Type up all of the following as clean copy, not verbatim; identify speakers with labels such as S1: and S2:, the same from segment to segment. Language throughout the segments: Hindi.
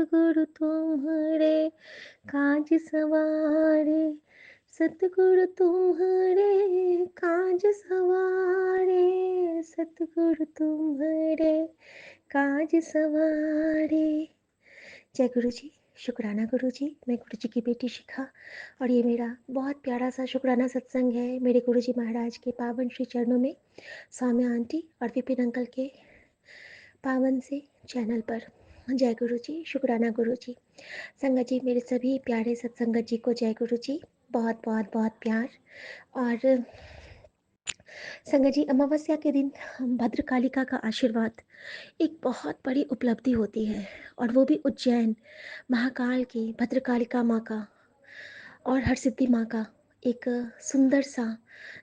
S1: सतगुरु तुम्हारे काज सवारे, सतगुरु तुम्हारे काज सवारे, सतगुरु तुम्हारे काज सवारे। जय गुरु जी। शुक्राना गुरु जी। मैं गुरु जी की बेटी शिखा और ये मेरा बहुत प्यारा सा शुक्राना सत्संग है मेरे गुरु जी महाराज के पावन श्री चरणों में, सौम्या आंटी और विपिन अंकल के पावन से चैनल पर। जय गुरु जी। शुक्राना गुरु जी। संगत जी, मेरे सभी प्यारे सत्संगत जी को जय गुरु जी। बहुत बहुत बहुत प्यार। और संगत जी, अमावस्या के दिन भद्रकालिका का आशीर्वाद एक बहुत बड़ी उपलब्धि होती है, और वो भी उज्जैन महाकाल की भद्रकालिका माँ का और हरसिद्धि माँ का एक सुंदर सा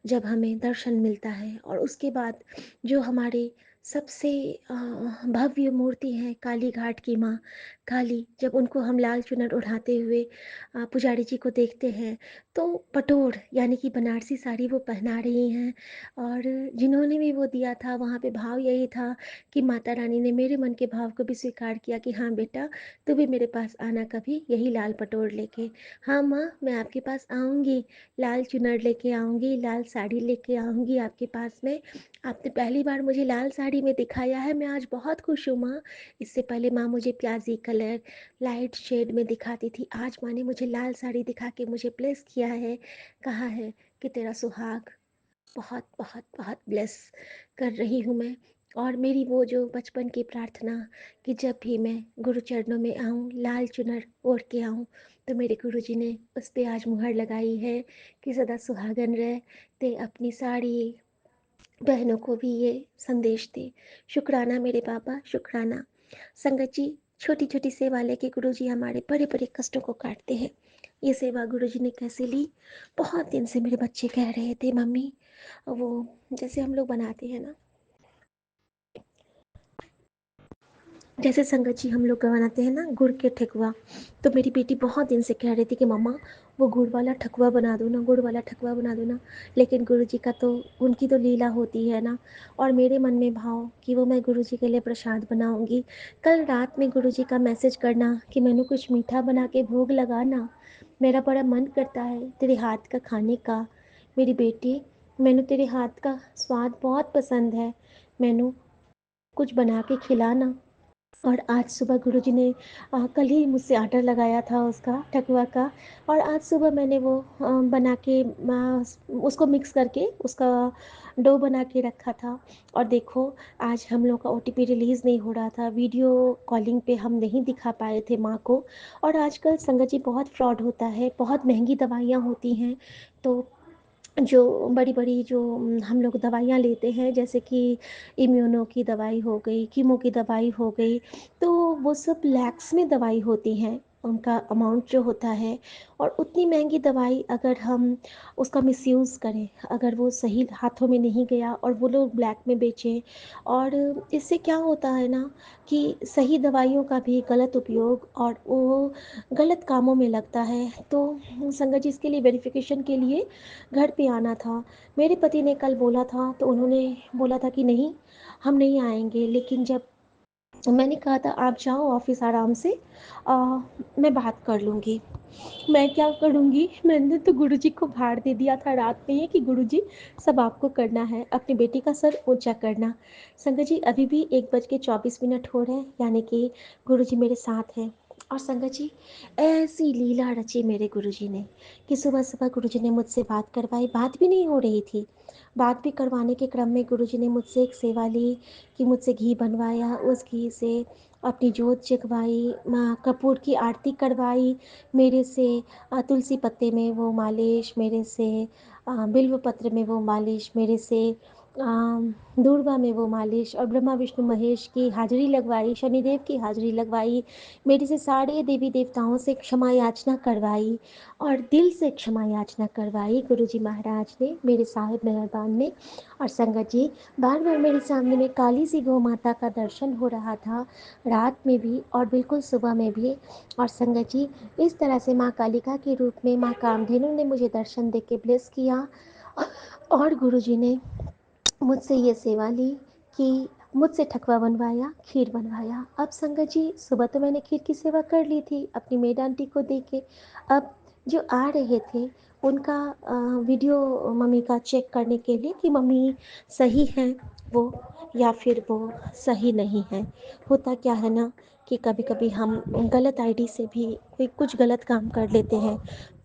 S1: जब हमें दर्शन मिलता है। और उसके बाद जो हमारे सबसे भव्य मूर्ति है काली घाट की माँ काली, जब उनको हम लाल चुनर उड़ाते हुए पुजारी जी को देखते हैं, तो पटोड़ यानी कि बनारसी साड़ी वो पहना रही हैं। और जिन्होंने भी वो दिया था, वहाँ पे भाव यही था कि माता रानी ने मेरे मन के भाव को भी स्वीकार किया कि हाँ बेटा, तू भी मेरे पास आना कभी, यही लाल पटोड़ लेके। हाँ माँ, मैं आपके पास आऊँगी, लाल चुनर लेके आऊँगी, लाल साड़ी लेके आऊँगी आपके पास में। आपने पहली बार मुझे लाल साड़ी में दिखाया है, मैं आज बहुत खुश हूँ माँ। इससे पहले माँ मुझे प्याजी कलर लाइट शेड में दिखाती थी, आज माँ ने मुझे लाल साड़ी दिखा के मुझे ब्लेस किया है, कहा है कि तेरा सुहाग बहुत बहुत बहुत ब्लेस कर रही हूँ मैं। और मेरी वो जो बचपन की प्रार्थना कि जब भी मैं गुरु चरणों में आऊँ, लाल चुनर ओढ़ के आऊँ, तो मेरे गुरु जी ने उस पर आज मुहर लगाई है कि सदा सुहागन रह, ते अपनी साड़ी बहनों को भी ये संदेश दे। शुक्राना मेरे बाबा, शुक्राना। संगत जी, छोटी छोटी सेवा लेके गुरु जी हमारे बड़े बड़े कष्टों को काटते हैं। ये सेवा गुरु जी ने कैसे ली? बहुत दिन से मेरे बच्चे कह रहे थे मम्मी, वो जैसे हम लोग बनाते हैं ना, जैसे संगत जी हम लोग बनाते हैं ना गुड़ के ठेकुआ, तो मेरी बेटी बहुत दिन से कह रही थी कि मम्मा वो गुड़ वाला ठेकुआ बना दो ना, गुड़ वाला ठेकुआ बना दो ना। लेकिन गुरु जी का तो, उनकी तो लीला होती है ना, और मेरे मन में भाव कि वो मैं गुरु जी के लिए प्रसाद बनाऊंगी। कल रात में गुरु जी का मैसेज करना कि मैंने कुछ मीठा बना के भोग लगाना, मेरा बड़ा मन करता है तेरे हाथ का खाने का। मेरी बेटी, मैंने तेरे हाथ का स्वाद बहुत पसंद है, मैंने कुछ बना के खिलाना। और आज सुबह गुरुजी ने कल ही मुझसे आर्डर लगाया था उसका ठकुआ का, और आज सुबह मैंने वो बना के उसको मिक्स करके उसका डो बना के रखा था। और देखो, आज हम लोग का ओटीपी रिलीज़ नहीं हो रहा था, वीडियो कॉलिंग पे हम नहीं दिखा पाए थे माँ को। और आजकल संगत जी बहुत फ्रॉड होता है, बहुत महंगी दवाइयाँ होती हैं। तो जो बड़ी-बड़ी जो हम लोग दवाइयाँ लेते हैं, जैसे कि इम्यूनो की दवाई हो गई, कीमो की दवाई हो गई, तो वो सब लैक्स में दवाई होती हैं, उनका अमाउंट जो होता है। और उतनी महंगी दवाई अगर हम उसका मिसयूज़ करें, अगर वो सही हाथों में नहीं गया और वो लोग ब्लैक में बेचें, और इससे क्या होता है ना कि सही दवाइयों का भी गलत उपयोग और वो गलत कामों में लगता है। तो संगत जी, इसके लिए वेरिफ़िकेशन के लिए घर पे आना था। मेरे पति ने कल बोला था, तो उन्होंने बोला था कि नहीं, हम नहीं आएँगे। लेकिन जब मैंने कहा था आप जाओ ऑफ़िस आराम से, मैं बात कर लूँगी। मैं क्या करूँगी? मैंने तो गुरुजी को भार दे दिया था रात में ही कि गुरुजी, सब आपको करना है, अपनी बेटी का सर ऊँचा करना। संगत जी, अभी भी 1:24 हो रहे हैं, यानी कि गुरुजी मेरे साथ हैं। और संगत जी, ऐसी लीला रची मेरे गुरुजी ने कि सुबह-सुबह गुरुजी ने मुझसे बात करवाई, बात भी नहीं हो रही थी। बात भी करवाने के क्रम में गुरुजी ने मुझसे एक सेवा ली कि मुझसे घी बनवाया, उस घी से अपनी जोत जगवाई, माँ कपूर की आरती करवाई, मेरे से तुलसी पत्ते में वो मालिश, मेरे से बिल्व पत्र में वो मालिश, मेरे से दूर्वा में वो मालिश, और ब्रह्मा विष्णु महेश की हाजिरी लगवाई, शनिदेव की हाजिरी लगवाई, मेरे से सारे देवी देवताओं से क्षमा याचना करवाई, और दिल से क्षमा याचना करवाई गुरुजी महाराज ने, मेरे साहिब मेहरबान ने। और संगत जी, बार बार मेरे सामने में काली सी गौ माता का दर्शन हो रहा था, रात में भी और बिल्कुल सुबह में भी। और संगत जी, इस तरह से माँ कालिका के रूप में माँ कामधेनु ने मुझे दर्शन दे के ब्लेस किया। और गुरुजी ने मुझसे ये सेवा ली कि मुझसे ठकवा बनवाया, खीर बनवाया। अब संगत जी सुबह तो मैंने खीर की सेवा कर ली थी अपनी मेड आंटी को दे के। अब जो आ रहे थे उनका वीडियो मम्मी का चेक करने के लिए कि मम्मी सही हैं वो या फिर वो सही नहीं है। होता क्या है ना कि कभी कभी हम गलत आईडी से भी कोई कुछ गलत काम कर लेते हैं,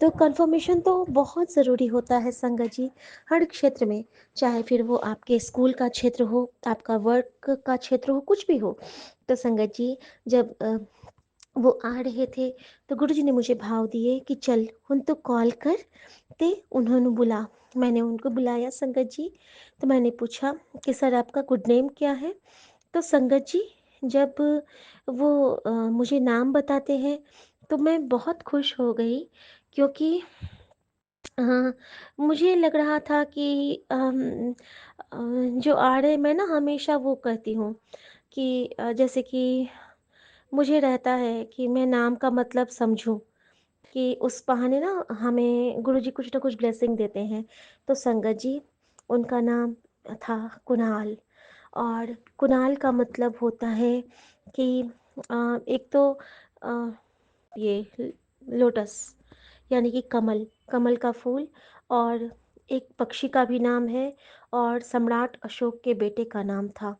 S1: तो कंफर्मेशन तो बहुत ज़रूरी होता है संगत जी, हर क्षेत्र में। चाहे फिर वो आपके स्कूल का क्षेत्र हो, आपका वर्क का क्षेत्र हो, कुछ भी हो। तो संगत जी जब वो आ रहे थे तो गुरुजी ने मुझे भाव दिए कि चल हुन तो कॉल कर ते। उन्होंने बुला मैंने उनको बुलाया संगत जी। तो मैंने पूछा कि सर आपका गुड नेम क्या है। तो संगत जी जब वो मुझे नाम बताते हैं तो मैं बहुत खुश हो गई, क्योंकि हाँ, मुझे लग रहा था कि जो आड़े मैं ना हमेशा वो कहती हूँ कि जैसे कि मुझे रहता है कि मैं नाम का मतलब समझूं, कि उस बहाने ना हमें गुरुजी कुछ ना कुछ ब्लेसिंग देते हैं। तो संगत जी उनका नाम था कुणाल, और कुणाल का मतलब होता है कि एक तो अ, ये लोटस यानी कि कमल, कमल का फूल, और एक पक्षी का भी नाम है, और सम्राट अशोक के बेटे का नाम था।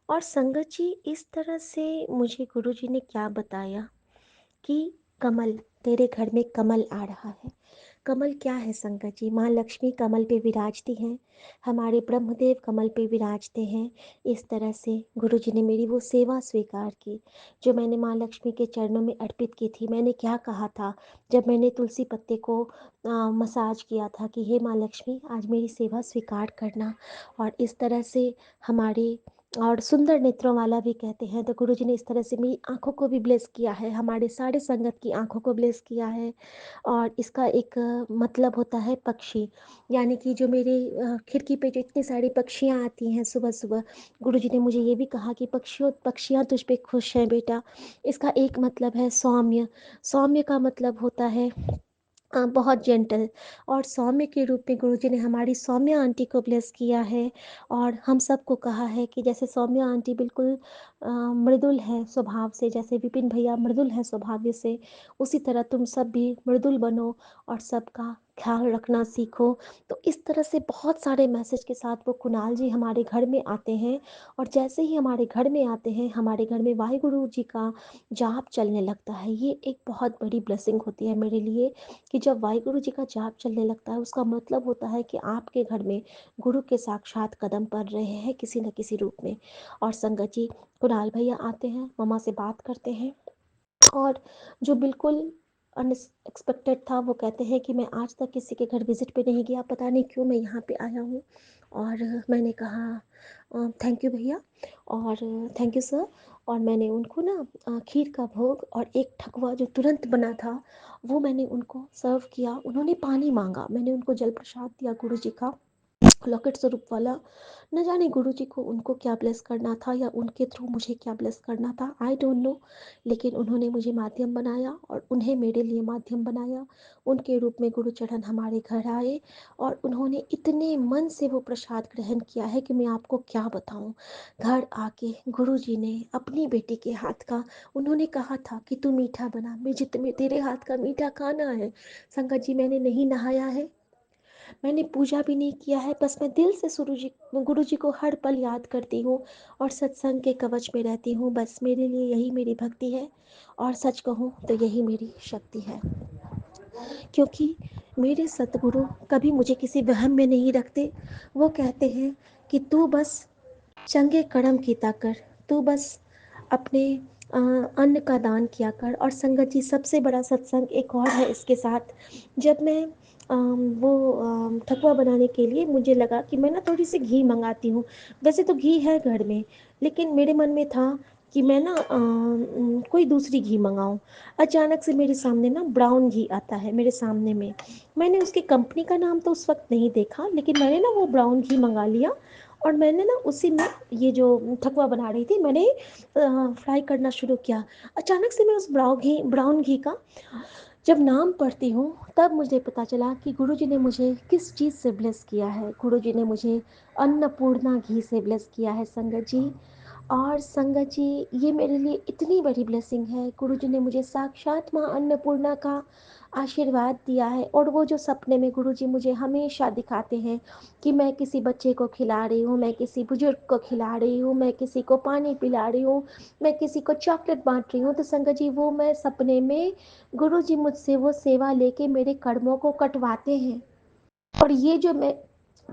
S1: और संगत जी इस तरह से मुझे गुरुजी ने क्या बताया कि कमल, तेरे घर में कमल आ रहा है। कमल क्या है संगत जी, माँ लक्ष्मी कमल पे विराजती हैं, हमारे ब्रह्मदेव कमल पे विराजते हैं। इस तरह से गुरुजी ने मेरी वो सेवा स्वीकार की जो मैंने माँ लक्ष्मी के चरणों में अर्पित की थी। मैंने क्या कहा था जब मैंने तुलसी पत्ते को मसाज किया था कि हे माँ लक्ष्मी आज मेरी सेवा स्वीकार करना। और इस तरह से हमारे, और सुंदर नेत्रों वाला भी कहते हैं, तो गुरुजी ने इस तरह से मेरी आंखों को भी ब्लेस किया है, हमारे सारे संगत की आंखों को ब्लेस किया है। और इसका एक मतलब होता है पक्षी, यानी कि जो मेरे खिड़की पे जो इतनी सारी पक्षियाँ आती हैं सुबह सुबह, गुरुजी ने मुझे ये भी कहा कि पक्षियाँ तुझ पे खुश हैं बेटा। इसका एक मतलब है सौम्य, सौम्य का मतलब होता है बहुत जेंटल। और सौम्य के रूप में गुरुजी ने हमारी सौम्य आंटी को ब्लेस किया है। और हम सबको कहा है कि जैसे सौम्य आंटी बिल्कुल मृदुल है स्वभाव से, जैसे विपिन भैया मृदुल है स्वभाव से, उसी तरह तुम सब भी मृदुल बनो और सबका ख्याल रखना सीखो। तो इस तरह से बहुत सारे मैसेज के साथ वो कुणाल जी हमारे घर में आते हैं। और जैसे ही हमारे घर में आते हैं, हमारे घर में वाहिगुरु जी का जाप चलने लगता है। ये एक बहुत बड़ी ब्लेसिंग होती है मेरे लिए कि जब वाहिगुरु जी का जाप चलने लगता है, उसका मतलब होता है कि आपके घर में गुरु के साक्षात कदम पड़ रहे हैं किसी न किसी रूप में। और संगत जी कुणाल भैया आते हैं, मम्मा से बात करते हैं, और जो बिल्कुल अनएक्सपेक्टेड था वो कहते हैं कि मैं आज तक किसी के घर विजिट पे नहीं गया, पता नहीं क्यों मैं यहाँ पे आया हूँ। और मैंने कहा थैंक यू भैया, और थैंक यू सर। और मैंने उनको ना खीर का भोग और एक ठकुआ जो तुरंत बना था वो मैंने उनको सर्व किया। उन्होंने पानी मांगा, मैंने उनको जल प्रसाद दिया गुरु जी का लॉकेट स्वरूप वाला। न जाने गुरुजी को उनको क्या ब्लेस करना था या उनके थ्रू मुझे क्या ब्लेस करना था, आई डोंट नो। लेकिन उन्होंने मुझे माध्यम बनाया और उन्हें मेरे लिए माध्यम बनाया। उनके रूप में गुरुचरण हमारे घर आए और उन्होंने इतने मन से वो प्रसाद ग्रहण किया है कि मैं आपको क्या बताऊं। घर आके गुरुजी ने अपनी बेटी के हाथ का, उन्होंने कहा था कि तू मीठा बना, मैं जितने तेरे हाथ का मीठा खाना है। संगत जी मैंने नहीं नहाया है, मैंने पूजा भी नहीं किया है, बस मैं दिल से गुरु जी को हर पल याद करती हूँ और सत्संग के कवच में रहती हूँ। बस मेरे लिए यही मेरी भक्ति है, और सच कहूँ तो यही मेरी शक्ति है। क्योंकि मेरे सतगुरु कभी मुझे किसी वहम में नहीं रखते। वो कहते हैं कि तू बस चंगे कर्म किया कर, तू बस अपने अन्न का दान किया कर। और संगत जी सबसे बड़ा सत्संग एक और है इसके साथ। जब मैं वो ठकुआ बनाने के लिए मुझे लगा कि मैं ना थोड़ी सी घी मंगाती हूँ। वैसे तो घी है घर में, लेकिन मेरे मन में था कि मैं ना कोई दूसरी घी मंगाऊँ। अचानक से मेरे सामने ना ब्राउन घी आता है मेरे सामने में। मैंने उसकी कंपनी का नाम तो उस वक्त नहीं देखा, लेकिन मैंने ना वो ब्राउन घी मंगा लिया। और मैंने ना उसी में ये जो ठकुआ बना रही थी मैंने फ्राई करना शुरू किया। अचानक से मैं उस ब्राउन घी का जब नाम पढ़ती हूँ तब मुझे पता चला कि गुरुजी ने मुझे किस चीज़ से ब्लेस किया है। गुरुजी ने मुझे अन्नपूर्णा घी से ब्लेस किया है संगत जी। और संगत जी, ये मेरे लिए इतनी बड़ी ब्लेसिंग है। गुरुजी ने मुझे साक्षात माँ अन्नपूर्णा का आशीर्वाद दिया है। और वो जो सपने में गुरुजी मुझे हमेशा दिखाते हैं कि मैं किसी बच्चे को खिला रही हूँ, मैं किसी बुजुर्ग को खिला रही हूँ, मैं किसी को पानी पिला रही हूँ, मैं किसी को चॉकलेट बांट रही हूँ, तो संगत जी वो मैं सपने में गुरुजी मुझसे वो सेवा लेके मेरे कर्मों को कटवाते हैं। और ये जो मैं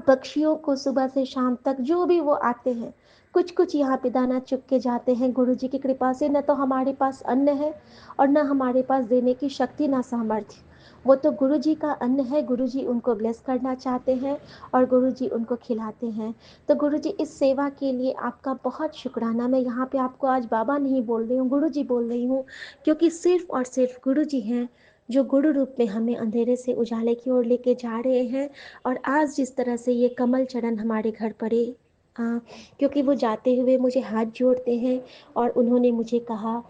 S1: पक्षियों को सुबह से शाम तक जो भी वो आते हैं, कुछ कुछ यहाँ पे दाना चुग के जाते हैं गुरु जी की कृपा से। न तो हमारे पास अन्न है और न हमारे पास देने की शक्ति, ना सामर्थ्य। वो तो गुरु जी का अन्न है, गुरु जी उनको ब्लेस करना चाहते हैं और गुरु जी उनको खिलाते हैं। तो गुरु जी इस सेवा के लिए आपका बहुत शुक्राना। मैं यहाँ पे आपको आज बाबा नहीं बोल रही हूँ, गुरु जी बोल रही हूँ, क्योंकि सिर्फ और सिर्फ गुरु जी हैं जो गुरु रूप में हमें अंधेरे से उजाले की ओर लेके जा रहे हैं। और आज जिस तरह से ये कमल चरण हमारे घर पड़े, क्योंकि वो जाते हुए मुझे हाथ जोड़ते हैं और उन्होंने मुझे कहा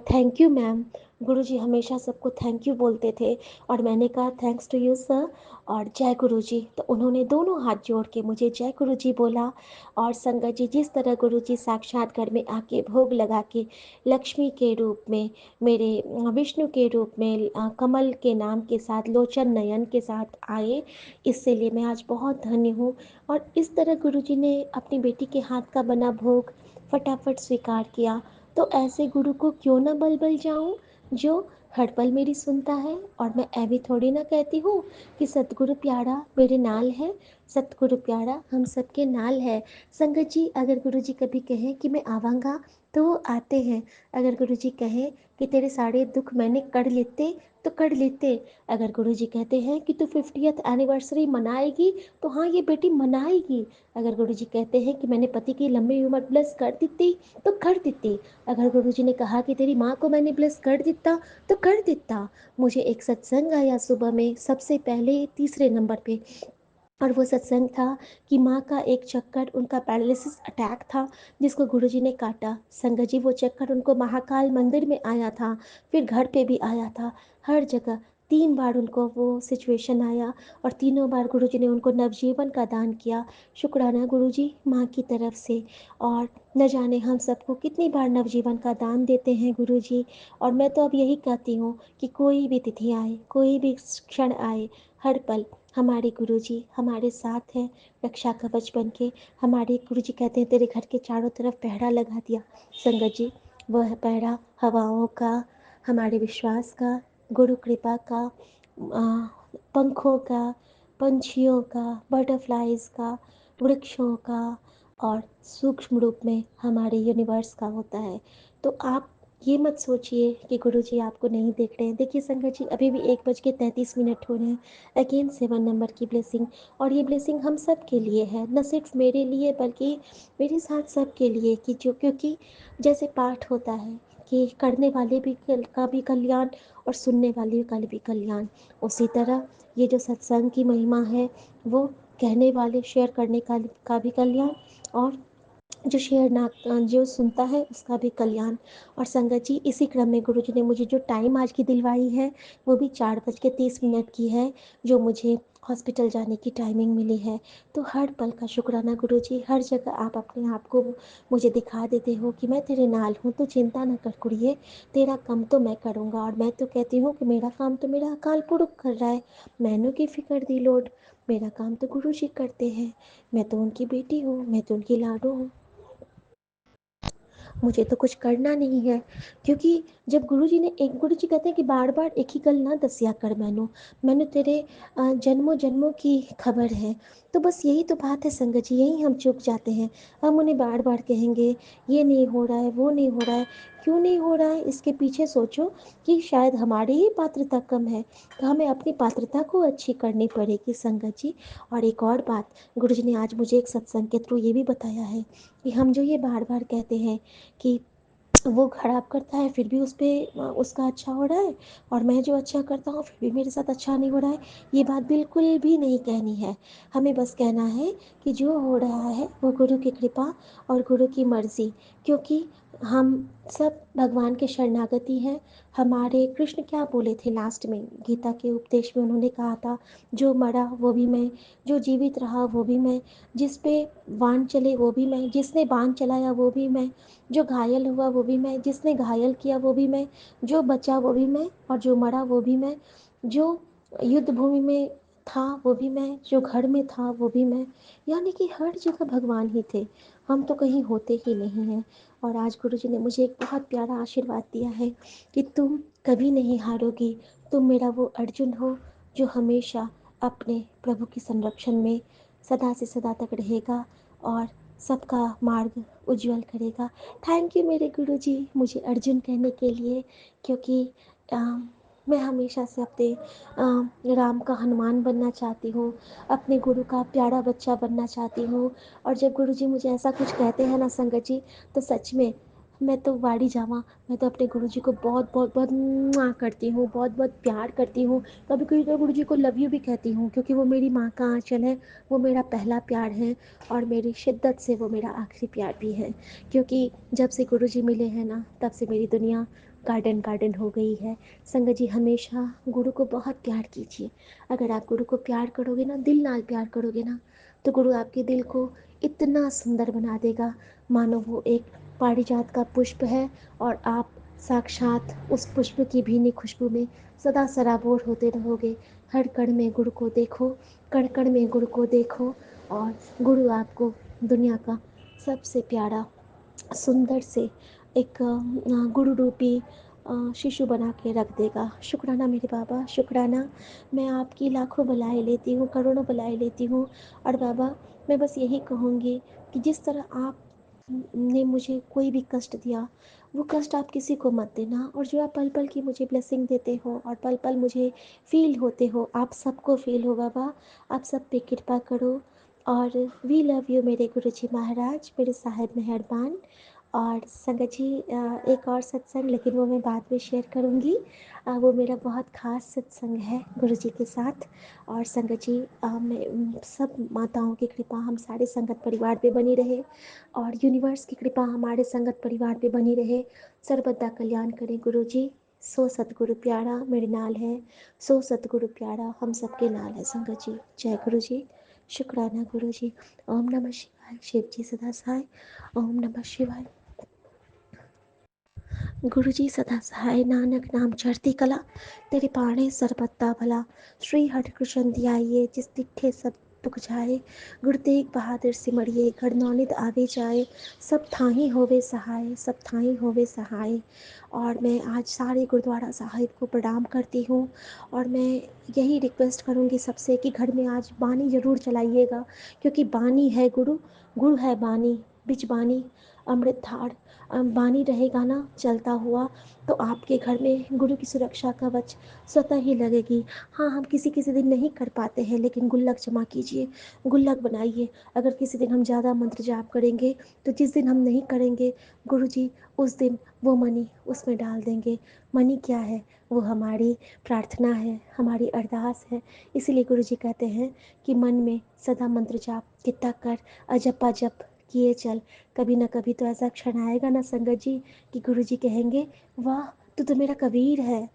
S1: थैंक यू मैम। गुरुजी हमेशा सबको थैंक यू बोलते थे और मैंने कहा थैंक्स टू यू सर और जय गुरुजी। तो उन्होंने दोनों हाथ जोड़ के मुझे जय गुरुजी बोला। और संगत जी, जिस तरह गुरुजी साक्षात घर में आके भोग लगा के लक्ष्मी के रूप में, मेरे विष्णु के रूप में, कमल के नाम के साथ, लोचन नयन के साथ आए, इससे लिए मैं आज बहुत धन्य हूँ। और इस तरह गुरुजी ने अपनी बेटी के हाथ का बना भोग फटाफट स्वीकार किया। तो ऐसे गुरु को क्यों ना बल बल जाऊं, जो हर पल मेरी सुनता है। और मैं ऐवी थोड़ी ना कहती हूँ कि सतगुरु प्यारा मेरे नाल है। सतगुरु प्यारा हम सबके नाल है। संगत जी, अगर गुरु जी कभी कहें कि मैं आवांगा तो वो आते हैं। अगर गुरु जी कहें कि तेरे सारे दुख मैंने कर लेते तो कर लेते। अगर गुरु जी कहते हैं कि तू 50th एनिवर्सरी मनाएगी तो हाँ ये बेटी मनाएगी। अगर गुरु जी कहते हैं कि मैंने पति की लंबी उम्र ब्लेस कर देती तो कर देती। अगर गुरु जी ने कहा कि तेरी माँ को मैंने ब्लेस कर देता तो कर देता। मुझे एक सत्संग आया सुबह में सबसे पहले तीसरे नंबर पे, और वो सत्संग था कि माँ का एक चक्कर, उनका पैरालिसिस अटैक था जिसको गुरुजी ने काटा। संगत जी, वो चक्कर उनको महाकाल मंदिर में आया था, फिर घर पे भी आया था, हर जगह 3 बार उनको वो सिचुएशन आया। और तीनों बार गुरुजी ने उनको नवजीवन का दान किया। शुक्राना गुरुजी माँ की तरफ से। और न जाने हम सबको कितनी बार नवजीवन का दान देते हैं गुरुजी। और मैं तो अब यही कहती हूँ कि कोई भी तिथि आए, कोई भी क्षण आए, हर पल हमारे गुरुजी हमारे साथ हैं, रक्षा कवच बन के। हमारे गुरुजी कहते हैं तेरे घर के चारों तरफ पहरा लगा दिया। संगत जी, वह पहरा हवाओं का, हमारे विश्वास का, गुरु कृपा का, पंखों का, पंछियों का, बटरफ्लाइज का, वृक्षों का, और सूक्ष्म रूप में हमारे यूनिवर्स का होता है। तो आप ये मत सोचिए कि गुरुजी आपको नहीं देख रहे हैं। देखिए संगत जी, अभी भी 1:33 हो रहे हैं। अगेन 7 नंबर की ब्लेसिंग। और ये ब्लेसिंग हम सब के लिए है, न सिर्फ मेरे लिए बल्कि मेरे साथ सब के लिए। कि जो, क्योंकि जैसे पाठ होता है कि करने वाले भी का भी कल्याण और सुनने वाले का भी कल्याण, उसी तरह ये जो सत्संग की महिमा है वो कहने वाले, शेयर करने का भी कल्याण, और जो शेयर ना, जो सुनता है उसका भी कल्याण। और संगत जी, इसी क्रम में गुरु जी ने मुझे जो टाइम आज की दिलवाई है वो भी 4:30 की है, जो मुझे हॉस्पिटल जाने की टाइमिंग मिली है। तो हर पल का शुक्राना गुरु जी। हर जगह आप अपने आप को मुझे दिखा देते हो कि मैं तेरे नाल हूँ, तो चिंता न कर कुड़िए, तेरा काम तो मैं करूँगा। और मैं तो कहती हूँ कि मेरा काम तो मेरा अकाल पुरख कर रहा है, मैनू की फिक्र दी लोड, मेरा काम तो गुरु जी करते हैं। मैं तो उनकी बेटी हूँ, मैं तो उनकी लाडो हूँ, मुझे तो कुछ करना नहीं है। क्योंकि जब गुरुजी ने एक, गुरुजी कहते हैं कि बार बार एक ही गल ना दसिया कर मैनू, मैंने तेरे जन्मों जन्मों की खबर है। तो बस यही तो बात है संगत जी, यही हम चूक जाते हैं। हम उन्हें बार बार कहेंगे ये नहीं हो रहा है, वो नहीं हो रहा है। क्यों नहीं हो रहा है, इसके पीछे सोचो कि शायद हमारी ही पात्रता कम है, तो हमें अपनी पात्रता को अच्छी करनी पड़ेगी संगत जी। और एक और बात, गुरुजी ने आज मुझे एक सत्संग के थ्रू ये भी बताया है कि हम जो ये बार बार कहते हैं कि वो खराब करता है फिर भी उस पर उसका अच्छा हो रहा है, और मैं जो अच्छा करता हूँ फिर भी मेरे साथ अच्छा नहीं हो रहा है, ये बात बिल्कुल भी नहीं कहनी है। हमें बस कहना है कि जो हो रहा है वो गुरु की कृपा और गुरु की मर्ज़ी। क्योंकि हम सब भगवान के शरणागति हैं। हमारे कृष्ण क्या बोले थे लास्ट में गीता के उपदेश में, उन्होंने कहा था जो मरा वो भी मैं, जो जीवित रहा वो भी मैं, जिस पे बाण चले वो भी मैं, जिसने बाण चलाया वो भी मैं, जो घायल हुआ वो भी मैं, जिसने घायल किया वो भी मैं, जो बचा वो भी मैं और जो मरा वो भी मैं, जो युद्ध भूमि में था वो भी मैं, जो घर में था वो भी मैं। यानी कि हर जगह भगवान ही थे, हम तो कहीं होते ही नहीं हैं। और आज गुरुजी ने मुझे एक बहुत प्यारा आशीर्वाद दिया है कि तुम कभी नहीं हारोगी, तुम मेरा वो अर्जुन हो जो हमेशा अपने प्रभु की संरक्षण में सदा से सदा तक रहेगा और सबका मार्ग उज्जवल करेगा। थैंक यू मेरे गुरुजी मुझे अर्जुन कहने के लिए, क्योंकि अ, मैं हमेशा से अपने राम का हनुमान बनना चाहती हूँ, अपने गुरु का प्यारा बच्चा बनना चाहती हूँ। और जब गुरुजी मुझे ऐसा कुछ कहते हैं ना संगत जी, तो सच में मैं तो वाड़ी जावा, मैं तो अपने गुरुजी को बहुत बहुत बहुत मुआ करती हूँ, बहुत बहुत प्यार करती हूँ। कभी कभी तो गुरुजी को लव यू भी कहती हूँ, क्योंकि वो मेरी माँ का आंचल है, वो मेरा पहला प्यार है और मेरी शिद्दत से वो मेरा आखिरी प्यार भी है। क्योंकि जब से गुरुजी मिले हैं ना, तब से मेरी दुनिया गार्डन गार्डन हो गई है। संगत जी हमेशा गुरु को बहुत प्यार कीजिए। अगर आप गुरु को प्यार करोगे ना, दिल नाल प्यार करोगे ना, तो गुरु आपके दिल को इतना सुंदर बना देगा मानो वो एक पारिजात का पुष्प है और आप साक्षात उस पुष्प की भीनी खुशबू में सदा सराबोर होते रहोगे। हर कण में गुरु को देखो, कण कण में गुरु को देखो और गुरु आपको दुनिया का सबसे प्यारा सुंदर से एक गुरु रूपी शिशु बना के रख देगा। शुक्राना मेरे बाबा, शुक्राना। मैं आपकी लाखों भलाई लेती हूँ, करोड़ों भलाई लेती हूँ। और बाबा मैं बस यही कहूँगी कि जिस तरह आप ने मुझे कोई भी कष्ट दिया, वो कष्ट आप किसी को मत देना। और जो आप पल पल की मुझे ब्लेसिंग देते हो और पल पल मुझे फील होते हो, आप सबको फील हो बाबा, आप सब पे कृपा करो। और वी लव यू मेरे गुरु जी महाराज, मेरे साहिब मेहरबान। और संगत जी एक और सत्संग, लेकिन वो मैं बाद में शेयर करूँगी। वो मेरा बहुत ख़ास सत्संग है गुरु जी के साथ। और संगत जी मैं सब माताओं की कृपा हम सारे संगत परिवार पे बनी रहे और यूनिवर्स की कृपा हमारे संगत परिवार पे बनी रहे। सर्वदा कल्याण करें गुरु जी। सो सतगुरु प्यारा मेरे नाल है, सो सतगुरु प्यारा हम सबके नाल है। संगत जी जय गुरु जी, शुक्राना गुरु जी। ओम नमः शिवाय। शिव जी सदा सहाय। ओम नमः शिवाय। गुरु जी सदा सहाय, नानक नाम चढ़ती कला, तेरे पाणे सरबत्ता भला। श्री हरिकृष्ण ध्याइए जिस दिखे सब दुख जाए, गुरु तेग बहादुर सिमरिए गढ़नौनिद आवे जाए। सब थाही होवे सहाय, सब थाही होवे सहाय। और मैं आज सारे गुरुद्वारा साहिब को प्रणाम करती हूँ और मैं यही रिक्वेस्ट करूँगी सबसे कि घर में आज बानी ज़रूर चलाइएगा, क्योंकि बानी है गुरु, गुरु है बानी, बिच बानी अमृत धार। बानी रहेगा ना चलता हुआ, तो आपके घर में गुरु की सुरक्षा कवच स्वतः ही लगेगी। हाँ, हम किसी किसी दिन नहीं कर पाते हैं, लेकिन गुल्लक जमा कीजिए, गुल्लक बनाइए। अगर किसी दिन हम ज़्यादा मंत्र जाप करेंगे, तो जिस दिन हम नहीं करेंगे गुरु जी, उस दिन वो मनी उसमें डाल देंगे। मनी क्या है? वो हमारी प्रार्थना है, हमारी अरदास है। इसीलिए गुरु जी कहते हैं कि मन में सदा मंत्र जाप कितना कर, अजप अजप किए चल। कभी ना कभी तो ऐसा क्षण आएगा ना संगत जी कि गुरु जी कहेंगे, वाह तू तो मेरा कबीर है,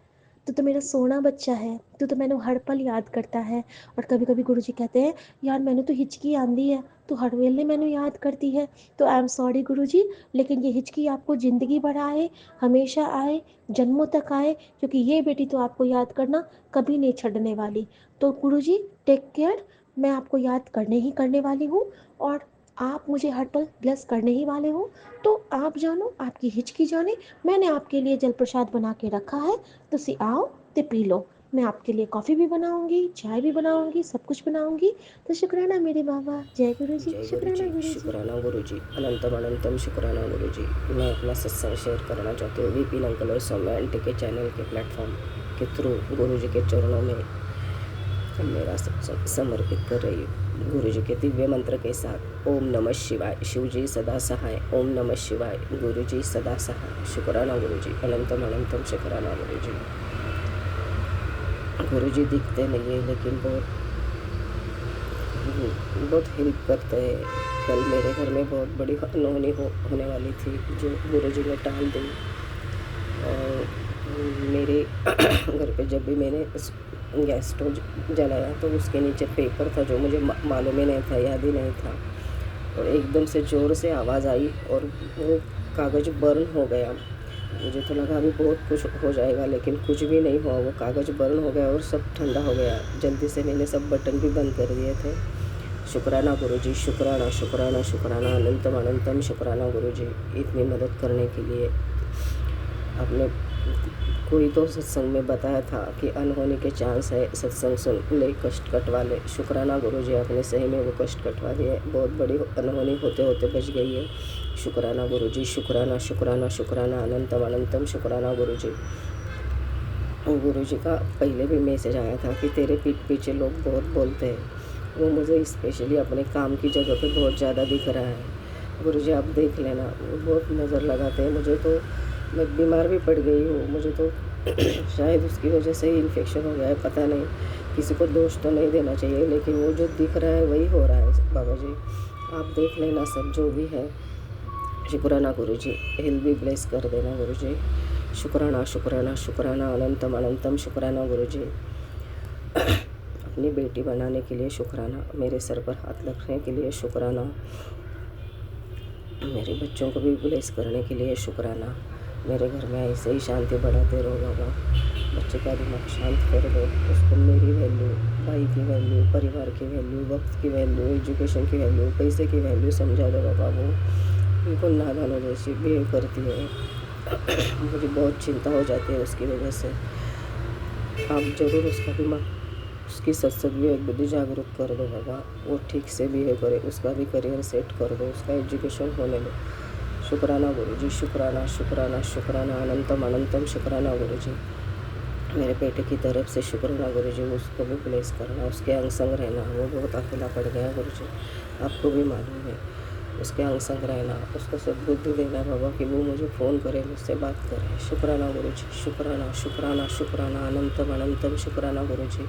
S1: तू तो मेरा सोना बच्चा है, तू तो मैंने हर पल याद करता है। और कभी कभी गुरु जी कहते हैं, यार मैंने तो हिचकी आंदी है, तू हर वेले मैंने याद करती है। तो आई एम सॉरी गुरु जी, लेकिन ये हिचकी आपको ज़िंदगी भर आए, हमेशा आए, जन्मों तक आए, क्योंकि ये बेटी तो आपको याद करना कभी नहीं छड़ने वाली। तो गुरु जी टेक केयर, मैं आपको याद करने ही करने वाली हूँ और आप मुझे हर पल ब्लेस करने ही वाले हो। तो आप जानो, आपकी हिचकी जाने, मैंने आपके लिए जल प्रसाद बना के रखा है, तुसी आओ ते पी लो। मैं आपके लिए कॉफ़ी भी बनाऊंगी, चाय भी बनाऊंगी, सब कुछ बनाऊंगी। तो शुक्राना मेरे बाबा। जय गुरु जी,
S2: जय गुरु जी,
S1: शुक्राना गुरु जी।
S2: शुक्राना गुरु जी, अनंतम अनंतम शुक्राना गुरु जी। मैं अपना सत्संग शेयर करना चाहती हूँ वीपी अंकल और सौम्या आंटी के चैनल के प्लेटफॉर्म के थ्रू गुरु जी के चरणों में मेरा सत्संग समर्पित कर रही हूँ। गुरु जी के दिव्य मंत्र के साथ ओम नमः शिवाय, शिव जी सदा सहाय। ओम नमः शिवाय, गुरु जी सदा सहाय। शुक्राना गुरु जी, अनंतम अनंतम शुक्राना गुरु जी। गुरु जी दिखते नहीं है, लेकिन बहुत बहुत हेल्प करते हैं। कल मेरे घर में बहुत बड़ी अनहोनी होने वाली थी जो गुरुजी ने टाल दी। और मेरे घर पे जब भी मैंने गैस स्टोव जलाया तो उसके नीचे पेपर था जो मुझे मालूम ही नहीं था, याद ही नहीं था। और एकदम से ज़ोर से आवाज़ आई और वो कागज़ बर्न हो गया। मुझे तो लगा अभी बहुत कुछ हो जाएगा, लेकिन कुछ भी नहीं हुआ। वो कागज़ बर्न हो गया और सब ठंडा हो गया। जल्दी से मैंने सब बटन भी बंद कर दिए थे। शुक्राना गुरुजी, शुक्राना शुक्राना शुक्राना, अनंतम अनंतम शुक्राना गुरुजी, इतनी मदद करने के लिए। आपने कोई तो सत्संग में बताया था कि अनहोनी के चांस है, सत्संग सुन ले, कष्ट कटवा ले। शुक्राना गुरुजी, आपने सही में वो कष्ट कटवा दिए। बहुत बड़ी अनहोनी होते होते बच गई है। शुक्राना गुरुजी, शुक्राना शुक्राना शुक्राना, अनंतम अनंतम शुक्राना गुरुजी। गुरुजी का पहले भी मैसेज आया था कि तेरे पीठ पीछे लोग बहुत बोलते हैं। वो मुझे स्पेशली अपने काम की जगह पे बहुत ज़्यादा दिख रहा है। गुरुजी आप देख लेना, वो बहुत नज़र लगाते हैं मुझे। तो मैं बीमार भी पड़ गई हूँ, मुझे तो शायद उसकी वजह से ही इन्फेक्शन हो गया है, पता नहीं। किसी को दोष तो नहीं देना चाहिए, लेकिन वो जो दिख रहा है वही हो रहा है। बाबा जी आप देख लेना सब जो भी है। शुक्राना गुरुजी, हिल भी ब्लेस कर देना गुरुजी। शुक्राना शुक्राना शुक्राना, अनंतम अनंतम शुक्राना गुरुजी। अपनी बेटी बनाने के लिए शुक्राना, मेरे सर पर हाथ रखने के लिए शुक्राना, मेरे बच्चों को भी ब्लेस करने के लिए शुक्राना। मेरे घर में ऐसे ही शांति बढ़ाते रहो बाबा। बच्चे का दिमाग शांत कर दो, उसको मेरी वैल्यू, भाई की वैल्यू, परिवार की वैल्यू, वक्त की वैल्यू, एजुकेशन की वैल्यू, पैसे की वैल्यू समझा दो बाबा। वो बिल्कुल नादानों जैसी बिहेव करती है। मुझे बहुत चिंता हो जाती है उसकी वजह से। आप ज़रूर उसका दिमाग, उसकी सत्संग विवेक जागरूक कर दो बाबा। वो ठीक से बिहेव करे, उसका भी करियर सेट कर दो, उसका एजुकेशन होने दो। शुक्राना गुरुजी, शुक्राना शुक्राना शुक्राना, अनंतम अनंतम शुक्राना गुरुजी। मेरे बेटे की तरफ से शुक्राना गुरुजी, उसको भी ब्लेस करना, उसके अंग संग रहना। वो बहुत अकेला पड़ गया गुरुजी, आपको भी मालूम है। उसके अंग संग रहना, उसको सद्बुद्धि देना बाबा कि वो मुझे फ़ोन करे, मुझसे बात करे। शुक्राना गुरुजी, शुक्राना शुक्राना शुक्राना, अनंतम अनंतम शुक्राना गुरुजी।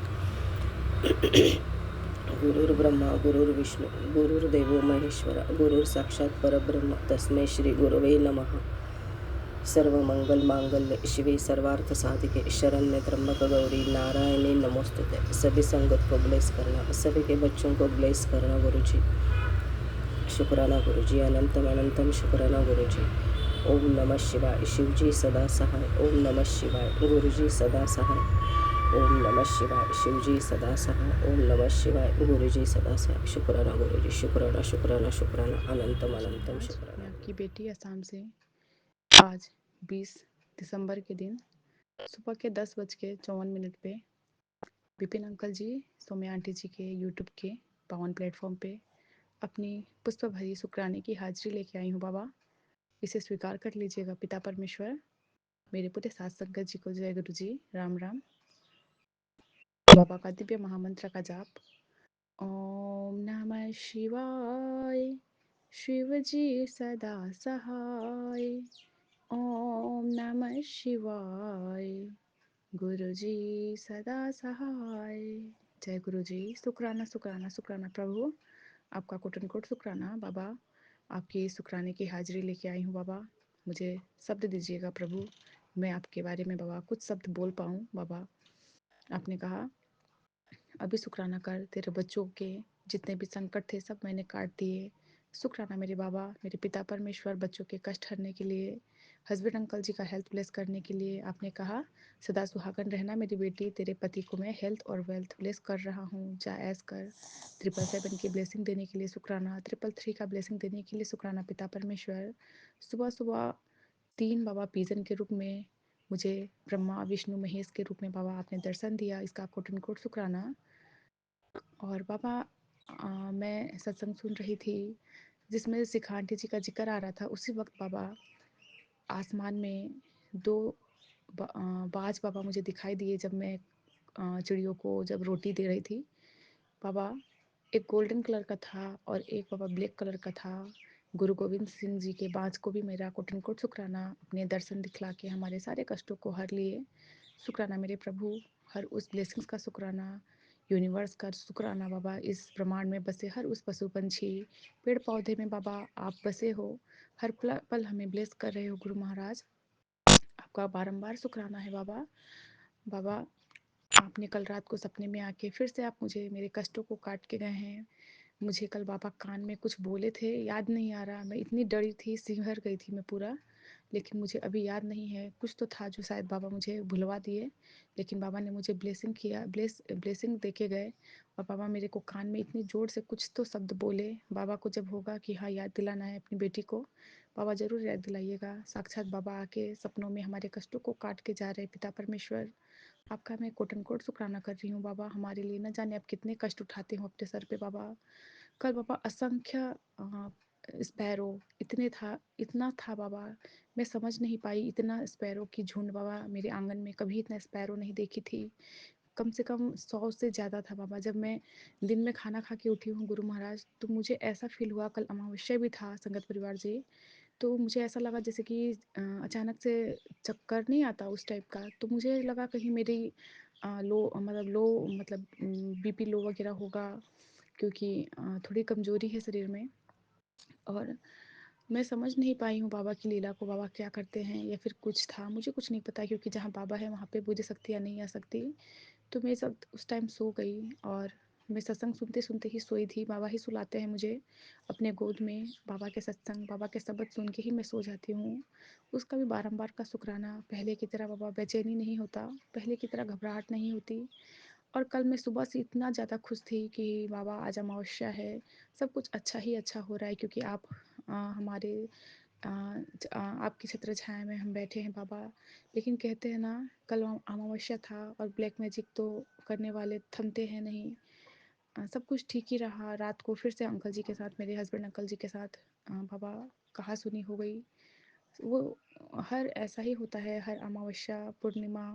S2: गुरुर्ब्रह्मा गुरुर्विष्णु गुरुर्देवो महेश्वर, गुरुर साक्षात् परब्रह्म, तस्मै श्री गुरवे नमः। सर्वमंगल मांगल्य शिवे सर्वार्थ साधिके, शरण्य त्र्यंबक गौरी नारायणी नमोस्तुते। सभी संगत को ब्लेस करना, सभी के बच्चों को ब्लेस करना गुरुजी। शुक्राना गुरुजी, अनंतम अनंतम शुक्राना गुरुजी। ओम नमः शिवाय, शिवजी सदा सहाय। ओम नमः शिवाय, गुरुजी सदा सहाय। ओम नमः शिवाय, शिवजी सदा सहाय। ओम नमः शिवाय, गुरुजी सदा सहाय। शुक्राना गुरुजी, शुक्राना शुक्राना शुक्राना, अनंतम
S3: जी,
S2: अनंतम
S3: आज मैं
S2: शुक्राना
S3: आपकी
S2: गुरुजी।
S3: बेटी असम से आज 20 दिसंबर के दिन सुबह के 10:54 पे विपिन अंकल जी, सौम्या आंटी जी के यूट्यूब के पावन प्लेटफॉर्म पे अपनी पुष्प भरी शुक्राने की हाजिरी लेके आई हूँ बाबा। इसे स्वीकार कर लीजिएगा पिता परमेश्वर। मेरे पूरे साथ संगत जी को जय गुरु जी, राम राम। बाबा का दिव्य महामंत्र का जाप। ओम नमः शिवाय, शिव जी सदा सहाय। ओम नमः शिवाय, गुरु जी सदा सहाय। जय गुरु जी। शुक्राना शुक्राना शुक्राना प्रभु, आपका कोट कोट शुक्राना बाबा। आपकी शुक्राने की हाजिरी लेके आई हूँ बाबा। मुझे शब्द दीजिएगा प्रभु, मैं आपके बारे में बाबा कुछ शब्द बोल पाऊँ बाबा। आपने कहा अभी शुक्राना कर, तेरे बच्चों के जितने भी संकट थे सब मैंने काट दिए। शुक्राना मेरे बाबा, मेरे पिता परमेश्वर, बच्चों के कष्ट हरने के लिए, हस्बैंड अंकल जी का हेल्थ ब्लेस करने के लिए। आपने कहा सदा सुहागन रहना मेरी बेटी, तेरे पति को मैं हेल्थ और वेल्थ ब्लेस कर रहा हूँ, जायज़ कर। 777 की ब्लेसिंग देने के लिए शुक्राना, 333 का ब्लेसिंग देने के लिए शुक्राना पिता परमेश्वर। सुबह सुबह 3 बाबा पीजन के रूप में मुझे ब्रह्मा विष्णु महेश के रूप में बाबा आपने दर्शन दिया, इसका कोट कोट शुक्राना। और बाबा मैं सत्संग सुन रही थी जिसमें शिखा आंटी जी का जिक्र आ रहा था। उसी वक्त बाबा आसमान में 2 बाज बाबा मुझे दिखाई दिए जब मैं चिड़ियों को जब रोटी दे रही थी बाबा। एक गोल्डन कलर का था और एक बाबा ब्लैक कलर का था। गुरु गोविंद सिंह जी के बाज को भी मेरा कोटन कोट शुक्राना, अपने दर्शन दिखला के हमारे सारे कष्टों को हर लिए। शुक्राना मेरे प्रभु, हर उस ब्लेसिंग्स का शुक्राना। यूनिवर्स का शुक्राना बाबा, इस ब्रह्मांड में बसे हर उस पशु पंछी, पेड़ पौधे में बाबा आप बसे हो, हर पल पल हमें ब्लेस कर रहे हो गुरु महाराज। आपका बारंबार शुक्राना है बाबा। बाबा, आपने कल रात को सपने में आके फिर से आप मुझे मेरे कष्टों को काट के गए हैं। मुझे कल बाबा कान में कुछ बोले थे, याद नहीं आ रहा, मैं इतनी डरी थी, सिहर गई थी मैं पूरा, लेकिन मुझे अभी याद नहीं है। कुछ तो था जो शायद बाबा मुझे भुलवा दिए, लेकिन बाबा ने मुझे ब्लेसिंग किया, ब्लेसिंग दे के गए। और बाबा मेरे को कान में इतनी जोर से कुछ तो शब्द बोले। बाबा को जब होगा कि हाँ याद दिलाना है अपनी बेटी को, बाबा ज़रूर याद दिलाइएगा। साक्षात बाबा आके सपनों में हमारे कष्टों को काट के जा रहे पिता परमेश्वर, आपका मैं कोट एंड कोट शुक्राना कर रही हूँ बाबा। हमारे लिए न जाने आप कितने कष्ट उठाते हो अपने सर पे बाबा। कल बाबा असंख्य स्पैरो इतना था बाबा, मैं समझ नहीं पाई। इतना स्पैरो की झुंड बाबा, मेरे आंगन में कभी इतना स्पैरो नहीं देखी थी। कम से कम 100 से ज़्यादा था बाबा। जब मैं दिन में खाना खा के उठी हूँ गुरु महाराज, तो मुझे ऐसा फील हुआ, कल अमावस्या भी था संगत परिवार जी, तो मुझे ऐसा लगा जैसे कि अचानक से चक्कर नहीं आता उस टाइप का। तो मुझे लगा कहीं मेरी लो मतलब बीपी लो वगैरह होगा, क्योंकि थोड़ी कमज़ोरी है शरीर में। और मैं समझ नहीं पाई हूँ बाबा की लीला को, बाबा क्या करते हैं या फिर कुछ था, मुझे कुछ नहीं पता, क्योंकि जहाँ बाबा है वहाँ पे बुझ सकती या नहीं आ सकती। तो मैं सब उस टाइम सो गई, और मैं सत्संग सुनते सुनते ही सोई थी। बाबा ही सुलाते हैं मुझे अपने गोद में, बाबा के सत्संग, बाबा के शब्द सुन के ही मैं सो जाती हूँ। उसका भी बारंबार का शुक्राना। पहले की तरह बाबा बेचैनी नहीं होता, पहले की तरह घबराहट नहीं होती। और कल मैं सुबह से इतना ज़्यादा खुश थी कि बाबा आज अमावस्या है, सब कुछ अच्छा ही अच्छा हो रहा है, क्योंकि आप हमारे आपकी छत्र छाया में हम बैठे हैं बाबा। लेकिन कहते हैं ना, कल अमावस्या था और ब्लैक मैजिक तो करने वाले थमते हैं नहीं। सब कुछ ठीक ही रहा। रात को फिर से अंकल जी के साथ, मेरे हस्बैंड अंकल जी के साथ बाबा कहा सुनी हो गई। वो हर ऐसा ही होता है, हर अमावस्या पूर्णिमा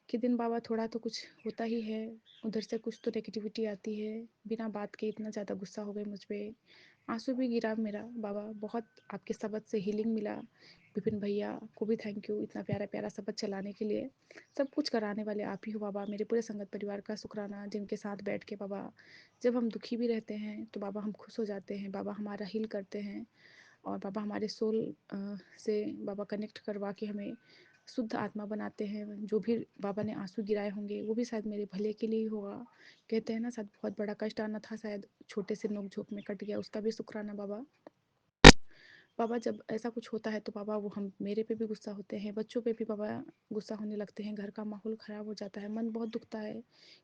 S3: के दिन बाबा थोड़ा तो कुछ होता ही है, उधर से कुछ तो नेगेटिविटी आती है। बिना बात के इतना ज़्यादा गुस्सा हो गए मुझ पर, आंसू भी गिरा मेरा बाबा। बहुत आपके शब्द से हीलिंग मिला। विपिन भैया को भी थैंक यू, इतना प्यारा प्यारा शब्द चलाने के लिए। सब कुछ कराने वाले आप ही हो बाबा। मेरे पूरे संगत परिवार का शुक्राना, जिनके साथ बैठ के बाबा, जब हम दुखी भी रहते हैं तो बाबा हम खुश हो जाते हैं, बाबा हमारा हील करते हैं। और बाबा हमारे सोल से बाबा कनेक्ट करवा के हमें शुद्ध आत्मा बनाते हैं। जो भी बाबा ने आंसू गिराए होंगे वो भी शायद मेरे भले के लिए ही होगा। कहते हैं ना, शायद बहुत बड़ा कष्ट आना था, शायद छोटे से नोक झोंक में कट गया, उसका भी शुक्राना बाबा। बाबा जब ऐसा कुछ होता है तो बाबा वो हम मेरे पे भी गुस्सा होते हैं, बच्चों पे भी बाबा गुस्सा होने लगते हैं, घर का माहौल ख़राब हो जाता है, मन बहुत दुखता है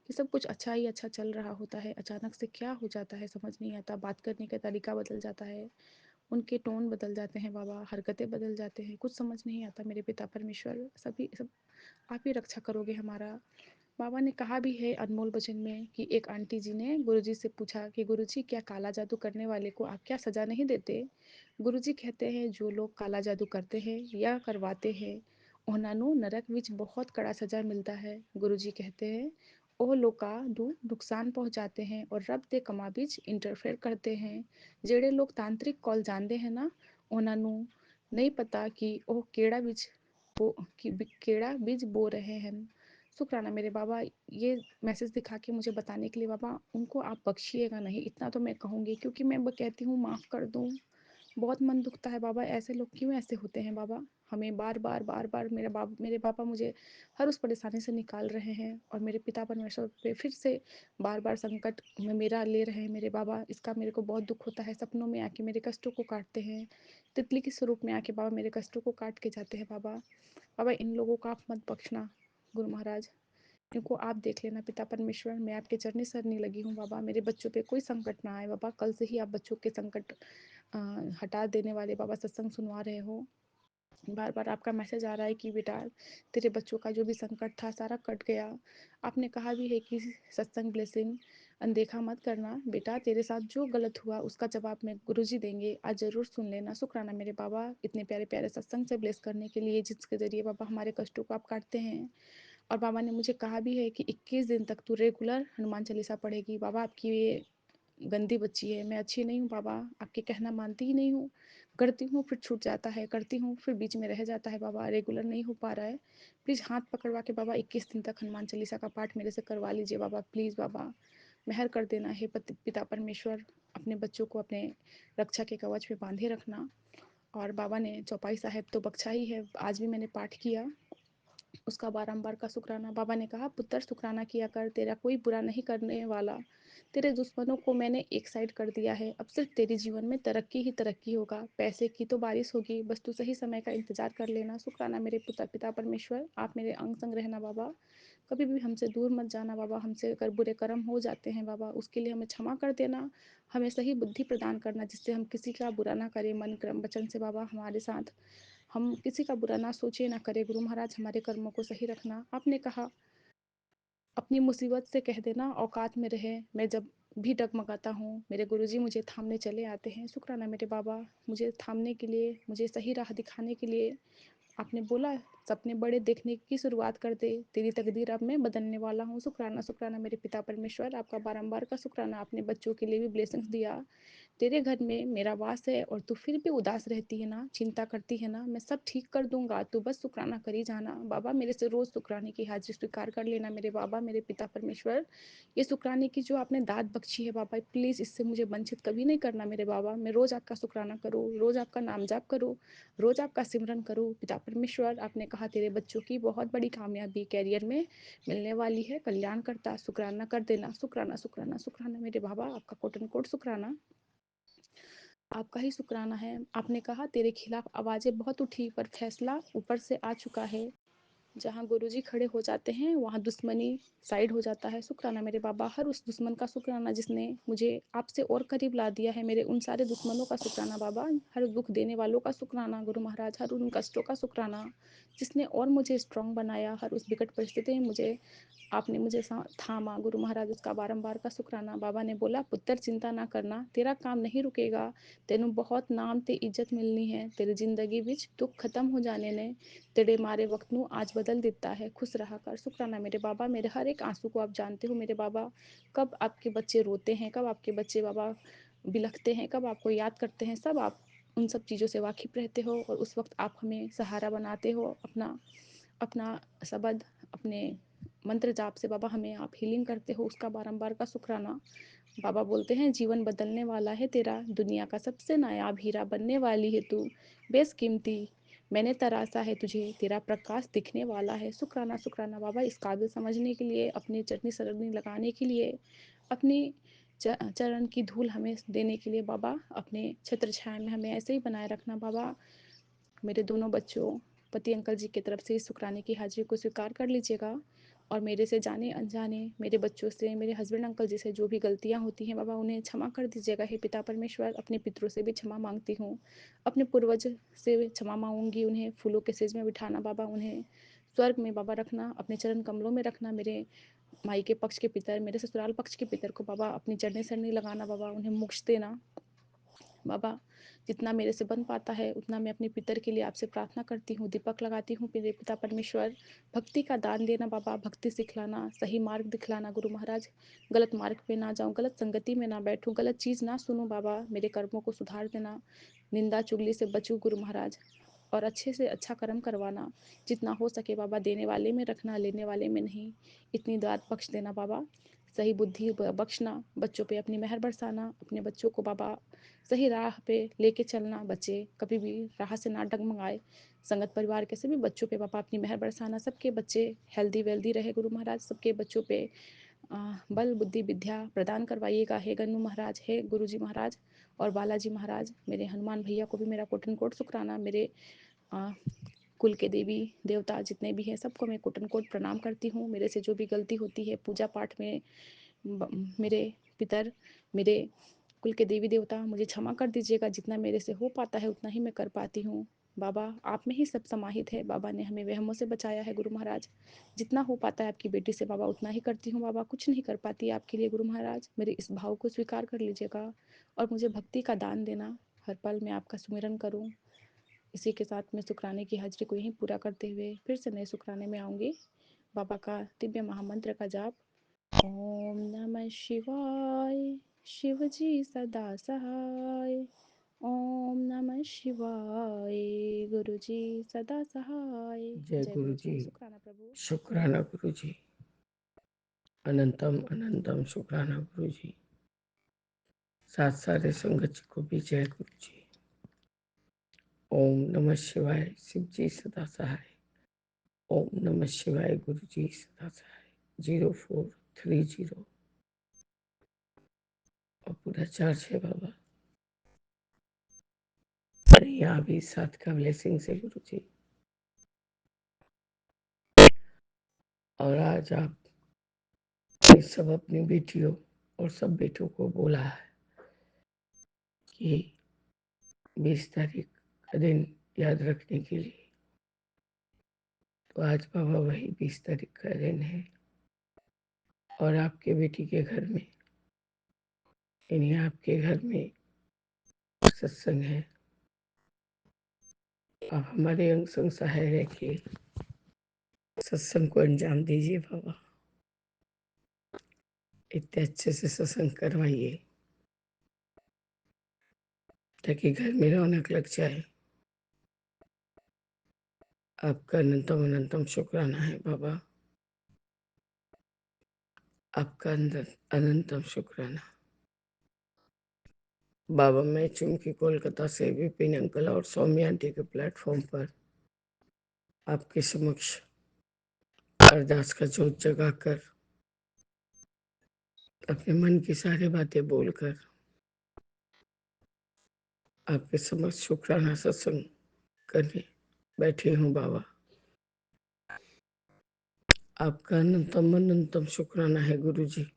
S3: कि सब कुछ अच्छा ही अच्छा चल रहा होता है, अचानक से क्या हो जाता है समझ नहीं आता। बात करने का तरीका बदल जाता है, उनके टोन बदल जाते हैं बाबा, हरकतें बदल जाते हैं, कुछ समझ नहीं आता। मेरे पिता परमेश्वर, सभी सब आप ही रक्षा करोगे हमारा। बाबा ने कहा भी है अनमोल वचन में कि एक आंटी जी ने गुरुजी से पूछा कि गुरुजी, क्या काला जादू करने वाले को आप क्या सजा नहीं देते? गुरुजी कहते हैं जो लोग काला जादू करते हैं या करवाते हैं, ਉਹਨਾਂ ਨੂੰ नरक ਵਿੱਚ बहुत कड़ा सजा मिलता है। गुरुजी कहते हैं ਉਹ ਲੋਕਾਂ ਨੂੰ नुकसान पहुंचाते हैं और रब ਦੇ ਕੰਮਾਂ ਵਿੱਚ इंटरफेयर करते हैं। ਜਿਹੜੇ लोग तांत्रिक कॉल जानते हैं ना, ਉਹਨਾਂ ਨੂੰ नहीं पता कि ਉਹ केड़ा बीज बो रहे हैं। शुक्राना मेरे बाबा, ये मैसेज दिखा के मुझे बताने के लिए बाबा, उनको आप बख्शिएगा नहीं, इतना तो मैं कहूँगी, क्योंकि मैं कहती हूँ माफ़ कर दूँ। बहुत मन दुखता है बाबा, ऐसे लोग क्यों ऐसे होते हैं बाबा। हमें बार बार मेरे पापा मुझे हर उस परेशानी से निकाल रहे हैं, और मेरे पिता परमेश्वर पे फिर से बार बार संकट में मेरा ले रहे हैं मेरे बाबा। इसका मेरे को बहुत दुख होता है। सपनों में आके मेरे कष्टों को काटते हैं, तितली के स्वरूप में आके बाबा मेरे कष्टों को काट के जाते हैं बाबा। बाबा इन लोगों को आप मत बख्शना गुरु महाराज, इनको आप देख लेना पिता परमेश्वर। मैं आपके चरनी सरनी लगी हूँ बाबा, मेरे बच्चों पे कोई संकट ना आए बाबा। कल से ही आप बच्चों के संकट हटा देने वाले बाबा सत्संग सुनवा रहे हो। बार बार आपका मैसेज आ रहा है कि बेटा, तेरे बच्चों का जो भी संकट था सारा कट गया। आपने कहा भी है कि सत्संग ब्लेसिंग अनदेखा मत करना बेटा, तेरे साथ जो गलत हुआ उसका जवाब मैं गुरुजी देंगे, आज जरूर सुन लेना। शुक्राना मेरे बाबा, इतने प्यारे प्यारे सत्संग से ब्लेस करने के लिए, जिसके जरिए बाबा हमारे कष्टों को आप काटते हैं। और बाबा ने मुझे कहा भी है कि 21 दिन तक तू रेगुलर हनुमान चालीसा पढ़ेगी। बाबा आपकी ये गंदी बच्ची है, मैं अच्छी नहीं हूँ बाबा, आपके कहना मानती ही नहीं हूँ, करती हूँ फिर छूट जाता है, करती हूँ फिर बीच में रह जाता है बाबा, रेगुलर नहीं हो पा रहा है। प्लीज़ हाथ पकड़वा के बाबा 21 दिन तक हनुमान चालीसा का पाठ मेरे से करवा लीजिए बाबा, प्लीज़ बाबा, मेहर कर देना है पिता परमेश्वर, अपने बच्चों को अपने रक्षा के कवच में बांधे रखना। और बाबा ने चौपाई साहब तो बख्शा ही है, आज भी मैंने पाठ किया, उसका बारंबार का शुक्राना। बाबा ने कहा पुत्र शुक्राना किया कर, तेरा कोई बुरा नहीं करने वाला, तेरे दुश्मनों को मैंने एक साइड कर दिया है, अब सिर्फ तेरे जीवन में तरक्की ही तरक्की होगा, पैसे की तो बारिश होगी, बस तू सही समय का इंतजार कर लेना। शुक्राना मेरे पिता परमेश्वर, आप मेरे अंग संग रहना बाबा, कभी भी हमसे दूर मत जाना बाबा, हमसे अगर बुरे कर्म हो जाते हैं बाबा उसके लिए हमें क्षमा कर देना, हमें सही बुद्धि प्रदान करना जिससे हम किसी का बुरा ना करें, मन क्रम वचन से बाबा हमारे साथ हम किसी का बुरा ना सोचे ना करें। गुरु महाराज हमारे कर्मों को सही रखना। आपने कहा अपनी मुसीबत से कह देना औकात में रहे, मैं जब भी डगमगाता हूँ मेरे गुरुजी मुझे थामने चले आते हैं। शुक्राना मेरे बाबा, मुझे थामने के लिए, मुझे सही राह दिखाने के लिए। आपने बोला सपने बड़े देखने की शुरुआत कर दे, तेरी तकदीर अब मैं बदलने वाला हूँ। शुक्राना शुक्राना मेरे पिता परमेश्वर, आपका बारंबार का शुक्राना, आपने बच्चों के लिए भी ब्लेसिंग्स दिया, तेरे घर में मेरा वास है और तू फिर भी उदास रहती है ना, चिंता करती है ना, मैं सब ठीक कर दूंगा, तू बस शुक्राना करी जाना बाबा, मेरे से रोज शुक्राने की हाजिरी स्वीकार कर लेना मेरे बाबा, मेरे पिता परमेश्वर। ये शुक्राने की जो आपने दात बख्शी है बाबा, प्लीज इससे मुझे वंचित कभी नहीं करना मेरे बाबा, मैं रोज आपका शुक्राना करूँ, रोज आपका नाम जाप करूँ, रोज आपका सिमरन करूँ। पिता परमेश्वर, आपने कहा तेरे बच्चों की बहुत बड़ी कामयाबी कैरियर में मिलने वाली है, कल्याण करता, शुक्राना कर देना। शुक्राना शुक्राना शुक्राना मेरे बाबा, आपका कोट एंड कोट शुक्राना, आपका ही शुक्राना है। आपने कहा तेरे खिलाफ आवाजें बहुत उठी पर फैसला ऊपर से आ चुका है, जहाँ गुरुजी खड़े हो जाते हैं वहाँ दुश्मनी साइड हो जाता है। शुक्राना मेरे बाबा, हर उस दुश्मन का शुक्राना जिसने मुझे आपसे और करीब ला दिया है, मेरे उन सारे दुश्मनों का शुक्राना बाबा, हर दुख देने वालों का शुक्राना गुरु महाराज, हर उन कष्टों का शुक्राना जिसने और मुझे स्ट्रांग बनाया, हर उस विकट परिस्थिति में मुझे आपने मुझे थामा गुरु महाराज, उसका बारंबार का शुक्राना। बाबा ने बोला पुत्र चिंता ना करना, तेरा काम नहीं रुकेगा, तेनू बहुत नाम ते इज्जत मिलनी है, तेरी जिंदगी विच दुख खत्म हो जाने ने, तेरे मारे वक्त नू आज बदल देता है, खुश रहा कर। शुक्राना मेरे बाबा, मेरे हर एक आंसू को आप जानते हो मेरे बाबा, कब आपके बच्चे रोते हैं, कब आपके बच्चे बाबा बिलखते हैं, कब आपको याद करते हैं, सब आप उन सब चीज़ों से वाकिफ रहते हो और उस वक्त आप हमें सहारा बनाते हो, अपना अपना शब्द अपने मंत्र जाप से बाबा हमें आप हीलिंग करते हो, उसका बारंबार का शुक्राना। बाबा बोलते हैं जीवन बदलने वाला है तेरा, दुनिया का सबसे नायाब हीरा बनने वाली है तू, बेशकीमती मैंने तरासा है तुझे, तेरा प्रकाश दिखने वाला है। शुक्राना शुक्राना बाबा, इस काबिल समझने के लिए, अपने चटनी सरनी लगाने के लिए, अपनी चरण की धूल हमें देने के लिए बाबा, अपने छत्र छाया में हमें ऐसे ही बनाए रखना बाबा। मेरे दोनों बच्चों पति अंकल जी की तरफ से इस शुक्राने की हाजिरी को स्वीकार कर लीजिएगा और मेरे से जाने अनजाने मेरे बच्चों से, मेरे हस्बैंड अंकल जी से जो भी गलतियां होती हैं बाबा उन्हें क्षमा कर दीजिएगा। हे पिता परमेश्वर, अपने पितरों से भी क्षमा मांगती हूँ, अपने पूर्वज से भी क्षमा मांगूंगी, उन्हें फूलों के सेज में बिठाना बाबा, उन्हें स्वर्ग में बाबा रखना, अपने चरण कमलों में रखना। मेरे माई के पक्ष के पितर, मेरे ससुराल पक्ष के पितर को बाबा अपनी चढ़ने सरनी लगाना बाबा, उन्हें मोक्ष देना बाबा, जितना मेरे से बन पाता है उतना मैं अपने पितर के लिए आपसे प्रार्थना करती हूँ, दीपक लगाती हूँ मेरे पिता परमेश्वर। भक्ति का दान देना बाबा, भक्ति सिखलाना, सही मार्ग दिखलाना गुरु महाराज, गलत मार्ग पे ना जाऊँ, गलत संगति में ना बैठूँ, गलत चीज़ ना सुनूँ बाबा, मेरे कर्मों को सुधार देना, निंदा चुगली से बचूँ गुरु महाराज, और अच्छे से अच्छा कर्म करवाना, जितना हो सके बाबा देने वाले में रखना, लेने वाले में नहीं, इतनी दात बख्श देना बाबा, सही बुद्धि बख्शना, बच्चों पे अपनी मेहर बरसाना, अपने बच्चों को बाबा सही राह पे लेके चलना, बच्चे कभी भी राह से ना डगमगाए, संगत परिवार के सभी बच्चों पे बाबा अपनी मेहर बरसाना, सबके बच्चे हेल्दी वेल्दी रहे गुरु महाराज, सबके बच्चों पे बल बुद्धि विद्या प्रदान करवाइएगा हे गन्नू महाराज, हे गुरु जी महाराज और बालाजी महाराज। मेरे हनुमान भैया को भी मेरा कोटन कोट शुक्राना, मेरे आ, कुल के देवी देवता जितने भी हैं सबको मैं कोटन कोट प्रणाम करती हूँ। मेरे से जो भी गलती होती है पूजा पाठ में मेरे पितर, मेरे कुल के देवी देवता मुझे क्षमा कर दीजिएगा, जितना मेरे से हो पाता है उतना ही मैं कर पाती हूँ बाबा, आप में ही सब समाहित है। बाबा ने हमें वहमों से बचाया है गुरु महाराज, जितना हो पाता है आपकी बेटी से बाबा उतना ही करती हूँ बाबा, कुछ नहीं कर पाती आपके लिए गुरु महाराज, मेरे इस भाव को स्वीकार कर लीजिएगा और मुझे भक्ति का दान देना, हर पल मैं आपका सुमिरन करूँ। इसी के साथ मैं शुक्राने की हाजिरी को यहीं पूरा करते हुए फिर से नए शुक्राने में आऊँगी। बाबा का दिव्य महामंत्र का जाप, ओम नमः शिवाय, शिवजी सदा सहाय। ओम नमः शिवाय। गुरुजी सदा सहाय।
S2: जय
S3: जय
S2: गुरु
S3: गुरुजी।
S2: जी।
S3: शुक्राना प्रभु।
S2: शुक्राना गुरु जी। अनंतम अनंतम शुक्राना गुरु जी। साथ सारे संगत जी को भी जय गुरु जी। ओम नमः शिवाय। शिव जी सदा सहाय। ओम नमः शिवाय। गुरु जी सदा सहाय। 0430 और पूरा चार्ज है बाबा। अरे यहाँ भी साथ का ब्लेसिंग से गुरु जी। और आज आप ये सब अपनी बेटियों और सब बेटों को बोला है कि 20 तारीख का दिन याद रखने के लिए। तो आज बाबा वही 20 तारीख का दिन है और आपके बेटी के घर में यानी आपके घर में सत्संग है। आप हमारे अंग संग सहाय रह के सत्संग को अंजाम दीजिए बाबा। इतने अच्छे से सत्संग करवाइए ताकि घर में रौनक लग जाए। आपका अनंतम अनंतम शुक्राना है बाबा। आपका अनंतम शुक्राना बाबा। मैं चुमकी कोलकाता से विपिन अंकल और सौम्या आंटी के प्लेटफॉर्म पर आपके समक्ष अरदास का जोत जगाकर अपने मन की सारी बातें बोलकर आपके समक्ष शुक्राना सत्संग करने बैठी हूँ बाबा। आपका अनंतम अनंतम शुक्राना है गुरु जी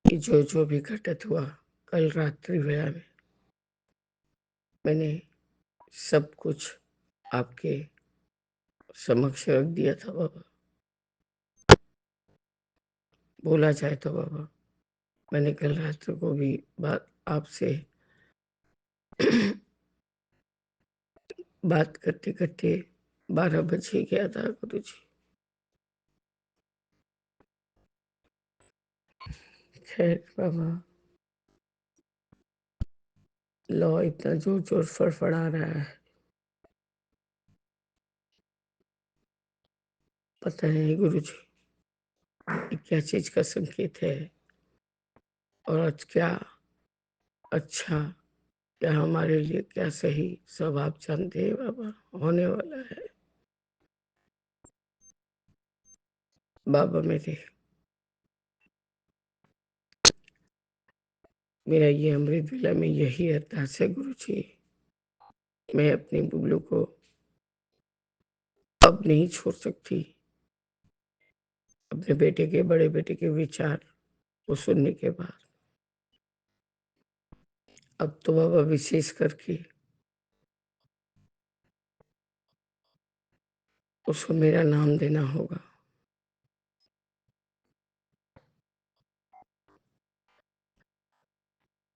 S2: कि जो जो भी घटित हुआ कल रात्रि वेला में मैंने सब कुछ आपके समक्ष रख दिया था बाबा। बोला जाए तो बाबा मैंने कल रात्रि को भी बात आपसे बात करते करते 12 बज ही गया था गुरु जी। खैर बाबा लो इतना जोर जोर फड़फड़ा रहा है, पता नहीं गुरु जी ये क्या चीज का संकेत है और आज क्या अच्छा क्या हमारे लिए क्या सही सब आप जानते हैं बाबा। होने वाला है बाबा। मेरा ये अमृत वेला में यही अरदास है गुरु जी। मैं अपनी बुबलू को अब नहीं छोड़ सकती। अपने बेटे के बड़े बेटे के विचार को सुनने के बाद अब तो बाबा विशेष करके उसको मेरा नाम देना होगा।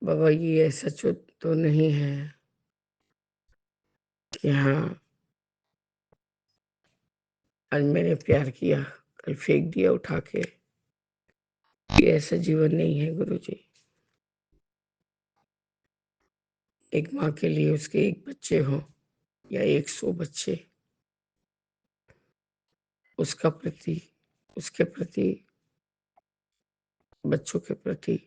S2: बाबा ये ऐसा तो नहीं है कि हाँ आज मैंने प्यार किया कल फेंक दिया उठा के। ये ऐसा जीवन नहीं है गुरु जी। एक माँ के लिए उसके एक बच्चे हो या 100 बच्चे उसका प्रति उसके प्रति बच्चों के प्रति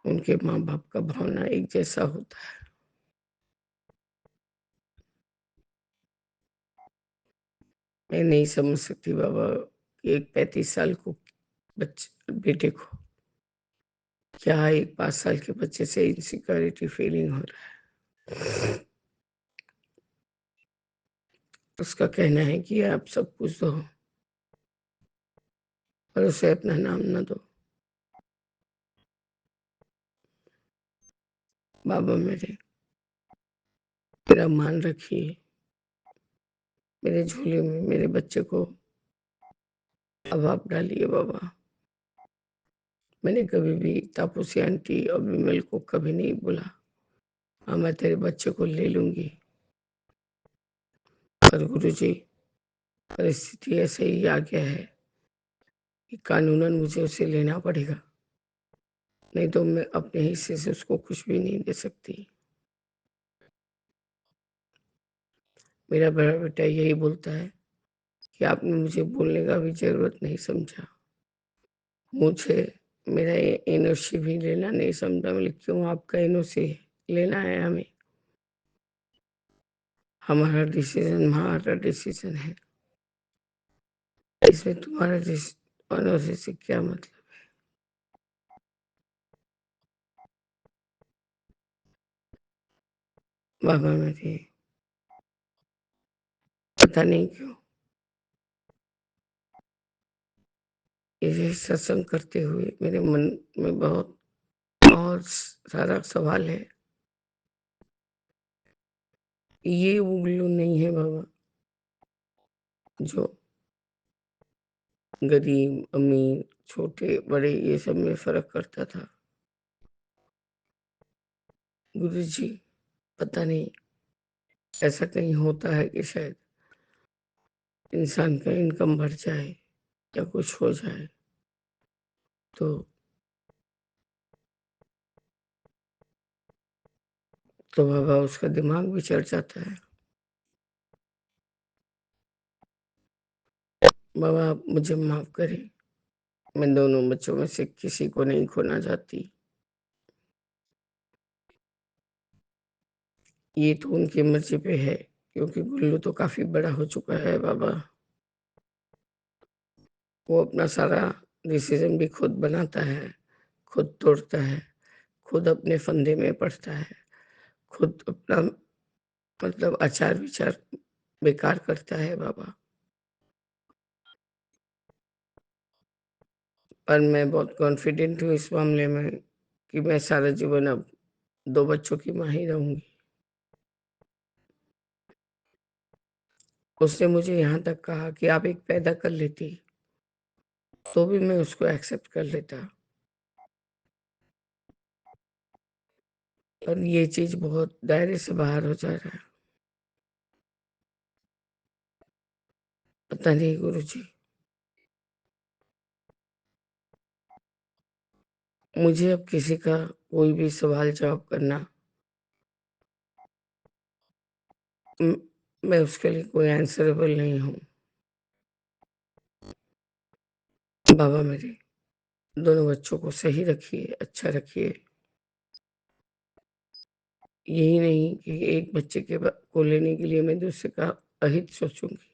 S2: उनके माँ बाप का भावना एक जैसा होता है। मैं नहीं समझ सकती बाबा कि एक 35 साल को बच्चे बेटे को क्या एक 5 साल के बच्चे से इनसिक्योरिटी फीलिंग हो रहा है। उसका कहना है कि आप सब कुछ दो पर उसे अपना नाम न दो। बाबा मेरा मान रखिए। मेरे झोले में मेरे बच्चे को अब आप डालिए बाबा। मैंने कभी भी तापसी आंटी और विमल को कभी नहीं बोला हाँ मैं तेरे बच्चे को ले लूंगी। पर गुरुजी परिस्थिति ऐसे ही आ गया है कि कानूनन मुझे उसे लेना पड़ेगा।
S4: नहीं तो मैं अपने हिस्से से उसको कुछ भी नहीं दे सकती। मेरा बड़ा बेटा यही बोलता है कि आपने मुझे बोलने का भी ज़रूरत नहीं समझा। मुझे मेरा ये एनओसी भी लेना नहीं समझा। बोले क्यों आपका एनओसी लेना है हमें? हमारा डिसीज़न हमारा डिसीज़न है। इसमें तुम्हारा एनओसी से क्या मतलब? बाबा मेरे पता नहीं क्यों ये सत्संग करते हुए मेरे मन में बहुत सारा सवाल है। ये वो उल्लू नहीं है बाबा जो गरीब, अमीर, छोटे, बड़े ये सब में फ़र्क करता था। गुरुजी पता नहीं ऐसा कहीं होता है कि शायद इंसान का इनकम बढ़ जाए या कुछ हो जाए तो बाबा उसका दिमाग भी चढ़ जाता है। बाबा आप मुझे माफ़ करें, मैं दोनों बच्चों में से किसी को नहीं खोना चाहती। ये तो उनकी मर्ज़ी पे है क्योंकि गुल्लू तो काफ़ी बड़ा हो चुका है बाबा। वो अपना सारा डिसीज़न भी खुद बनाता है, खुद तोड़ता है, खुद अपने फंदे में पड़ता है, खुद अपना मतलब आचार-विचार बेकार करता है बाबा। पर मैं बहुत कॉन्फिडेंट हूँ इस मामले में कि मैं सारा जीवन अब 2 बच्चों की माँ ही रहूँगी। उसने मुझे यहाँ तक कहा कि आप एक पैदा कर लेती, तो भी मैं उसको एक्सेप्ट कर लेता। पर ये चीज़ बहुत दायरे से बाहर हो जा रहा है। पता नहीं गुरुजी, मुझे अब किसी का कोई भी सवाल-जवाब करना मैं उसके लिए कोई आंसरेबल नहीं हूँ। बाबा मेरे दोनों बच्चों को सही रखिए, अच्छा रखिए। यही नहीं कि एक बच्चे के को लेने के लिए मैं दूसरे का अहित सोचूँगी।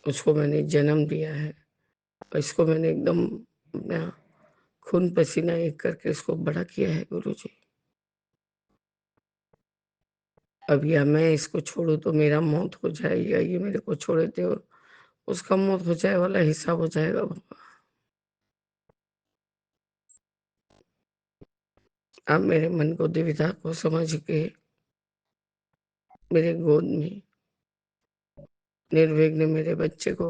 S4: उसको मैंने जन्म दिया है और इसको मैंने एकदम अपना खून-पसीना एक करके इसको बड़ा किया है गुरुजी। अब या मैं इसको छोड़ूँ तो मेरा मौत हो जाए या ये मेरे को छोड़े तो उसका मौत हो जाए वाला हिसाब हो जाएगा बाबा। आप मेरे मन को दुविधा को समझ के मेरे गोद में निर्विघ्न मेरे बच्चे को,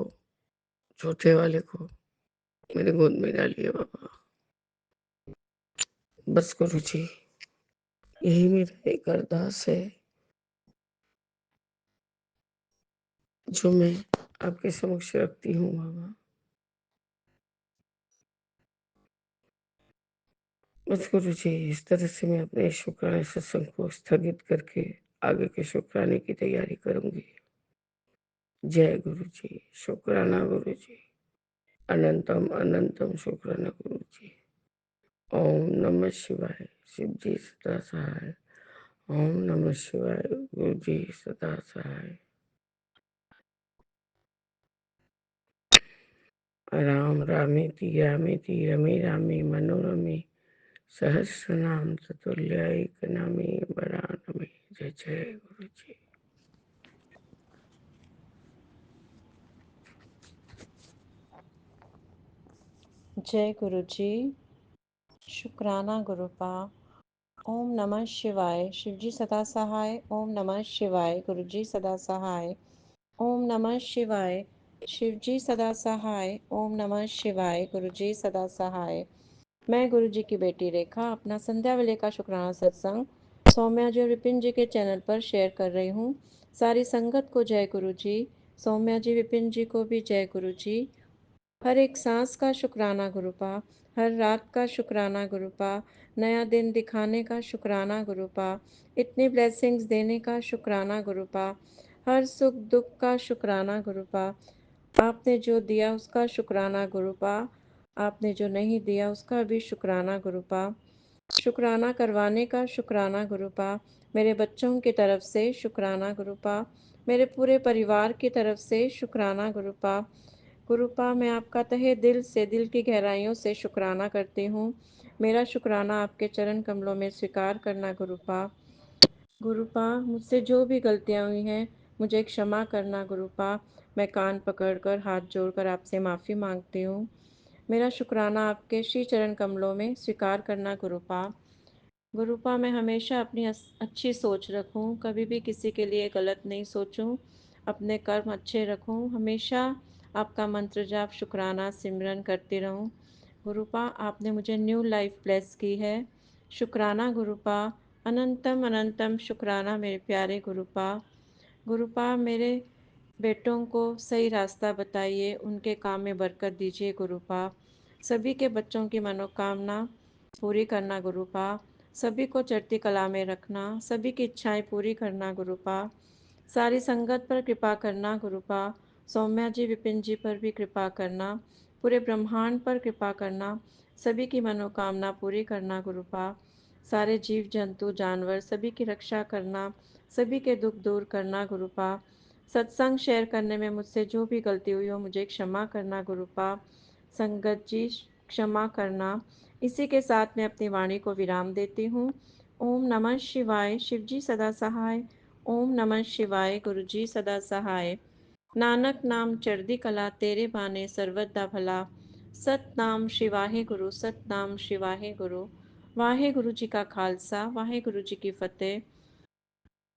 S4: छोटे वाले को मेरे गोद में डालिए बाबा। बस गुरुजी यही मेरा एक अरदास है जो मैं आपके समक्ष रखती हूँ बाबा। बस गुरुजी इस तरह से मैं अपने शुक्राने सत्संग को स्थगित करके आगे के शुक्राने की तैयारी करूँगी। जय गुरुजी, शुक्राना गुरुजी, अनंतम अनंतम शुक्राना गुरुजी। ओम नमः शिवाय, शिव जी सदा सहाय। ओम नमः शिवाय, गुरु जी सदा सहाय। राम रामेति रामेति रमे रामे मनोरमे सहस्रनाम ततुल्य नामे वरानमे। जय जय गुरु जी।
S5: जय गुरु जी। शुक्राना गुरुपा। ओम नमः शिवाय, शिवजी सदा सहाय। ओम नमः शिवाय, गुरुजी सदा सहाय। ओम नमः शिवाय, शिवजी सदा सहाय। ओम नमः शिवाय, गुरुजी सदा सहाय। मैं गुरुजी की बेटी रेखा अपना संध्या वेले का शुक्राना सत्संग सौम्या जी और विपिन जी के चैनल पर शेयर कर रही हूँ। सारी संगत को जय गुरु जी। सौम्या जी, विपिन जी को भी जय गुरु जी। हर एक सांस का शुक्राना गुरुपा, हर रात का शुक्राना गुरुपा, नया दिन दिखाने का शुक्राना गुरुपा, इतनी ब्लेसिंग्स देने का शुक्राना गुरुपा, हर सुख दुख का शुक्राना गुरुपा, आपने जो दिया उसका शुक्राना गुरुपा, आपने जो नहीं दिया उसका भी शुक्राना गुरुपा, शुक्राना करवाने का शुक्राना गुरुपा, मेरे बच्चों की तरफ से शुक्राना गुरुपा, मेरे पूरे परिवार की तरफ से शुक्राना गुरुपा। गुरुपा मैं आपका तहे दिल से, दिल की गहराइयों से शुक्राना करती हूँ। मेरा शुक्राना आपके चरण कमलों में स्वीकार करना गुरुपा। गुरुपा मुझसे जो भी गलतियाँ हुई हैं मुझे क्षमा करना गुरुपा। मैं कान पकड़कर हाथ जोड़कर आपसे माफ़ी मांगती हूँ। मेरा शुक्राना आपके श्री चरण कमलों में स्वीकार करना गुरुपा। गुरुपा मैं हमेशा अपनी अच्छी सोच रखूं, कभी भी किसी के लिए गलत नहीं सोचूं, अपने कर्म अच्छे रखूं, हमेशा आपका मंत्र जाप शुक्राना सिमरन करती रहूं। गुरुपा आपने मुझे न्यू लाइफ ब्लेस की है। शुक्राना गुरुपा, अनंतम अनंतम शुक्राना मेरे प्यारे गुरुपा। गुरुपा मेरे बेटों को सही रास्ता बताइए, उनके काम में बरकत दीजिए गुरुपा। सभी के बच्चों की मनोकामना पूरी करना गुरुपा। सभी को चढ़ती कला में रखना, सभी की इच्छाएं पूरी करना गुरुपा। सारी संगत पर कृपा करना गुरुपा। सौम्या जी विपिन जी पर भी कृपा करना, पूरे ब्रह्मांड पर कृपा करना, सभी की मनोकामना पूरी करना गुरुपा। सारे जीव जंतु जानवर सभी की रक्षा करना, सभी के दुख दूर करना गुरुपा। सत्संग शेयर करने में मुझसे जो भी गलती हुई हो मुझे क्षमा करना गुरुपा। संगत जी क्षमा करना। इसी के साथ मैं अपनी वाणी को विराम देती हूँ। ओम नमः शिवाय। शिव जी सदा सहाय। ओम नमः शिवाय। गुरु जी सदा सहाय। नानक नाम चढ़दी कला, तेरे बाने सर्वदा भला। सत नाम शिवाहे गुरु, सत नाम शिवाहे गुरु। वाहे गुरु जी का खालसा, वाहे गुरु जी की फतेह।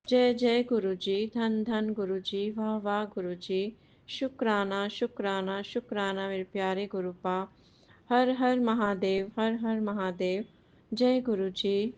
S5: जय जय गुरु जी, धन धन गुरु जी, वाह वाह गुरु जी। शुक्राना शुक्राना शुक्राना मेरे प्यारे गुरुपा। हर हर महादेव, हर हर महादेव। जय गुरु जी।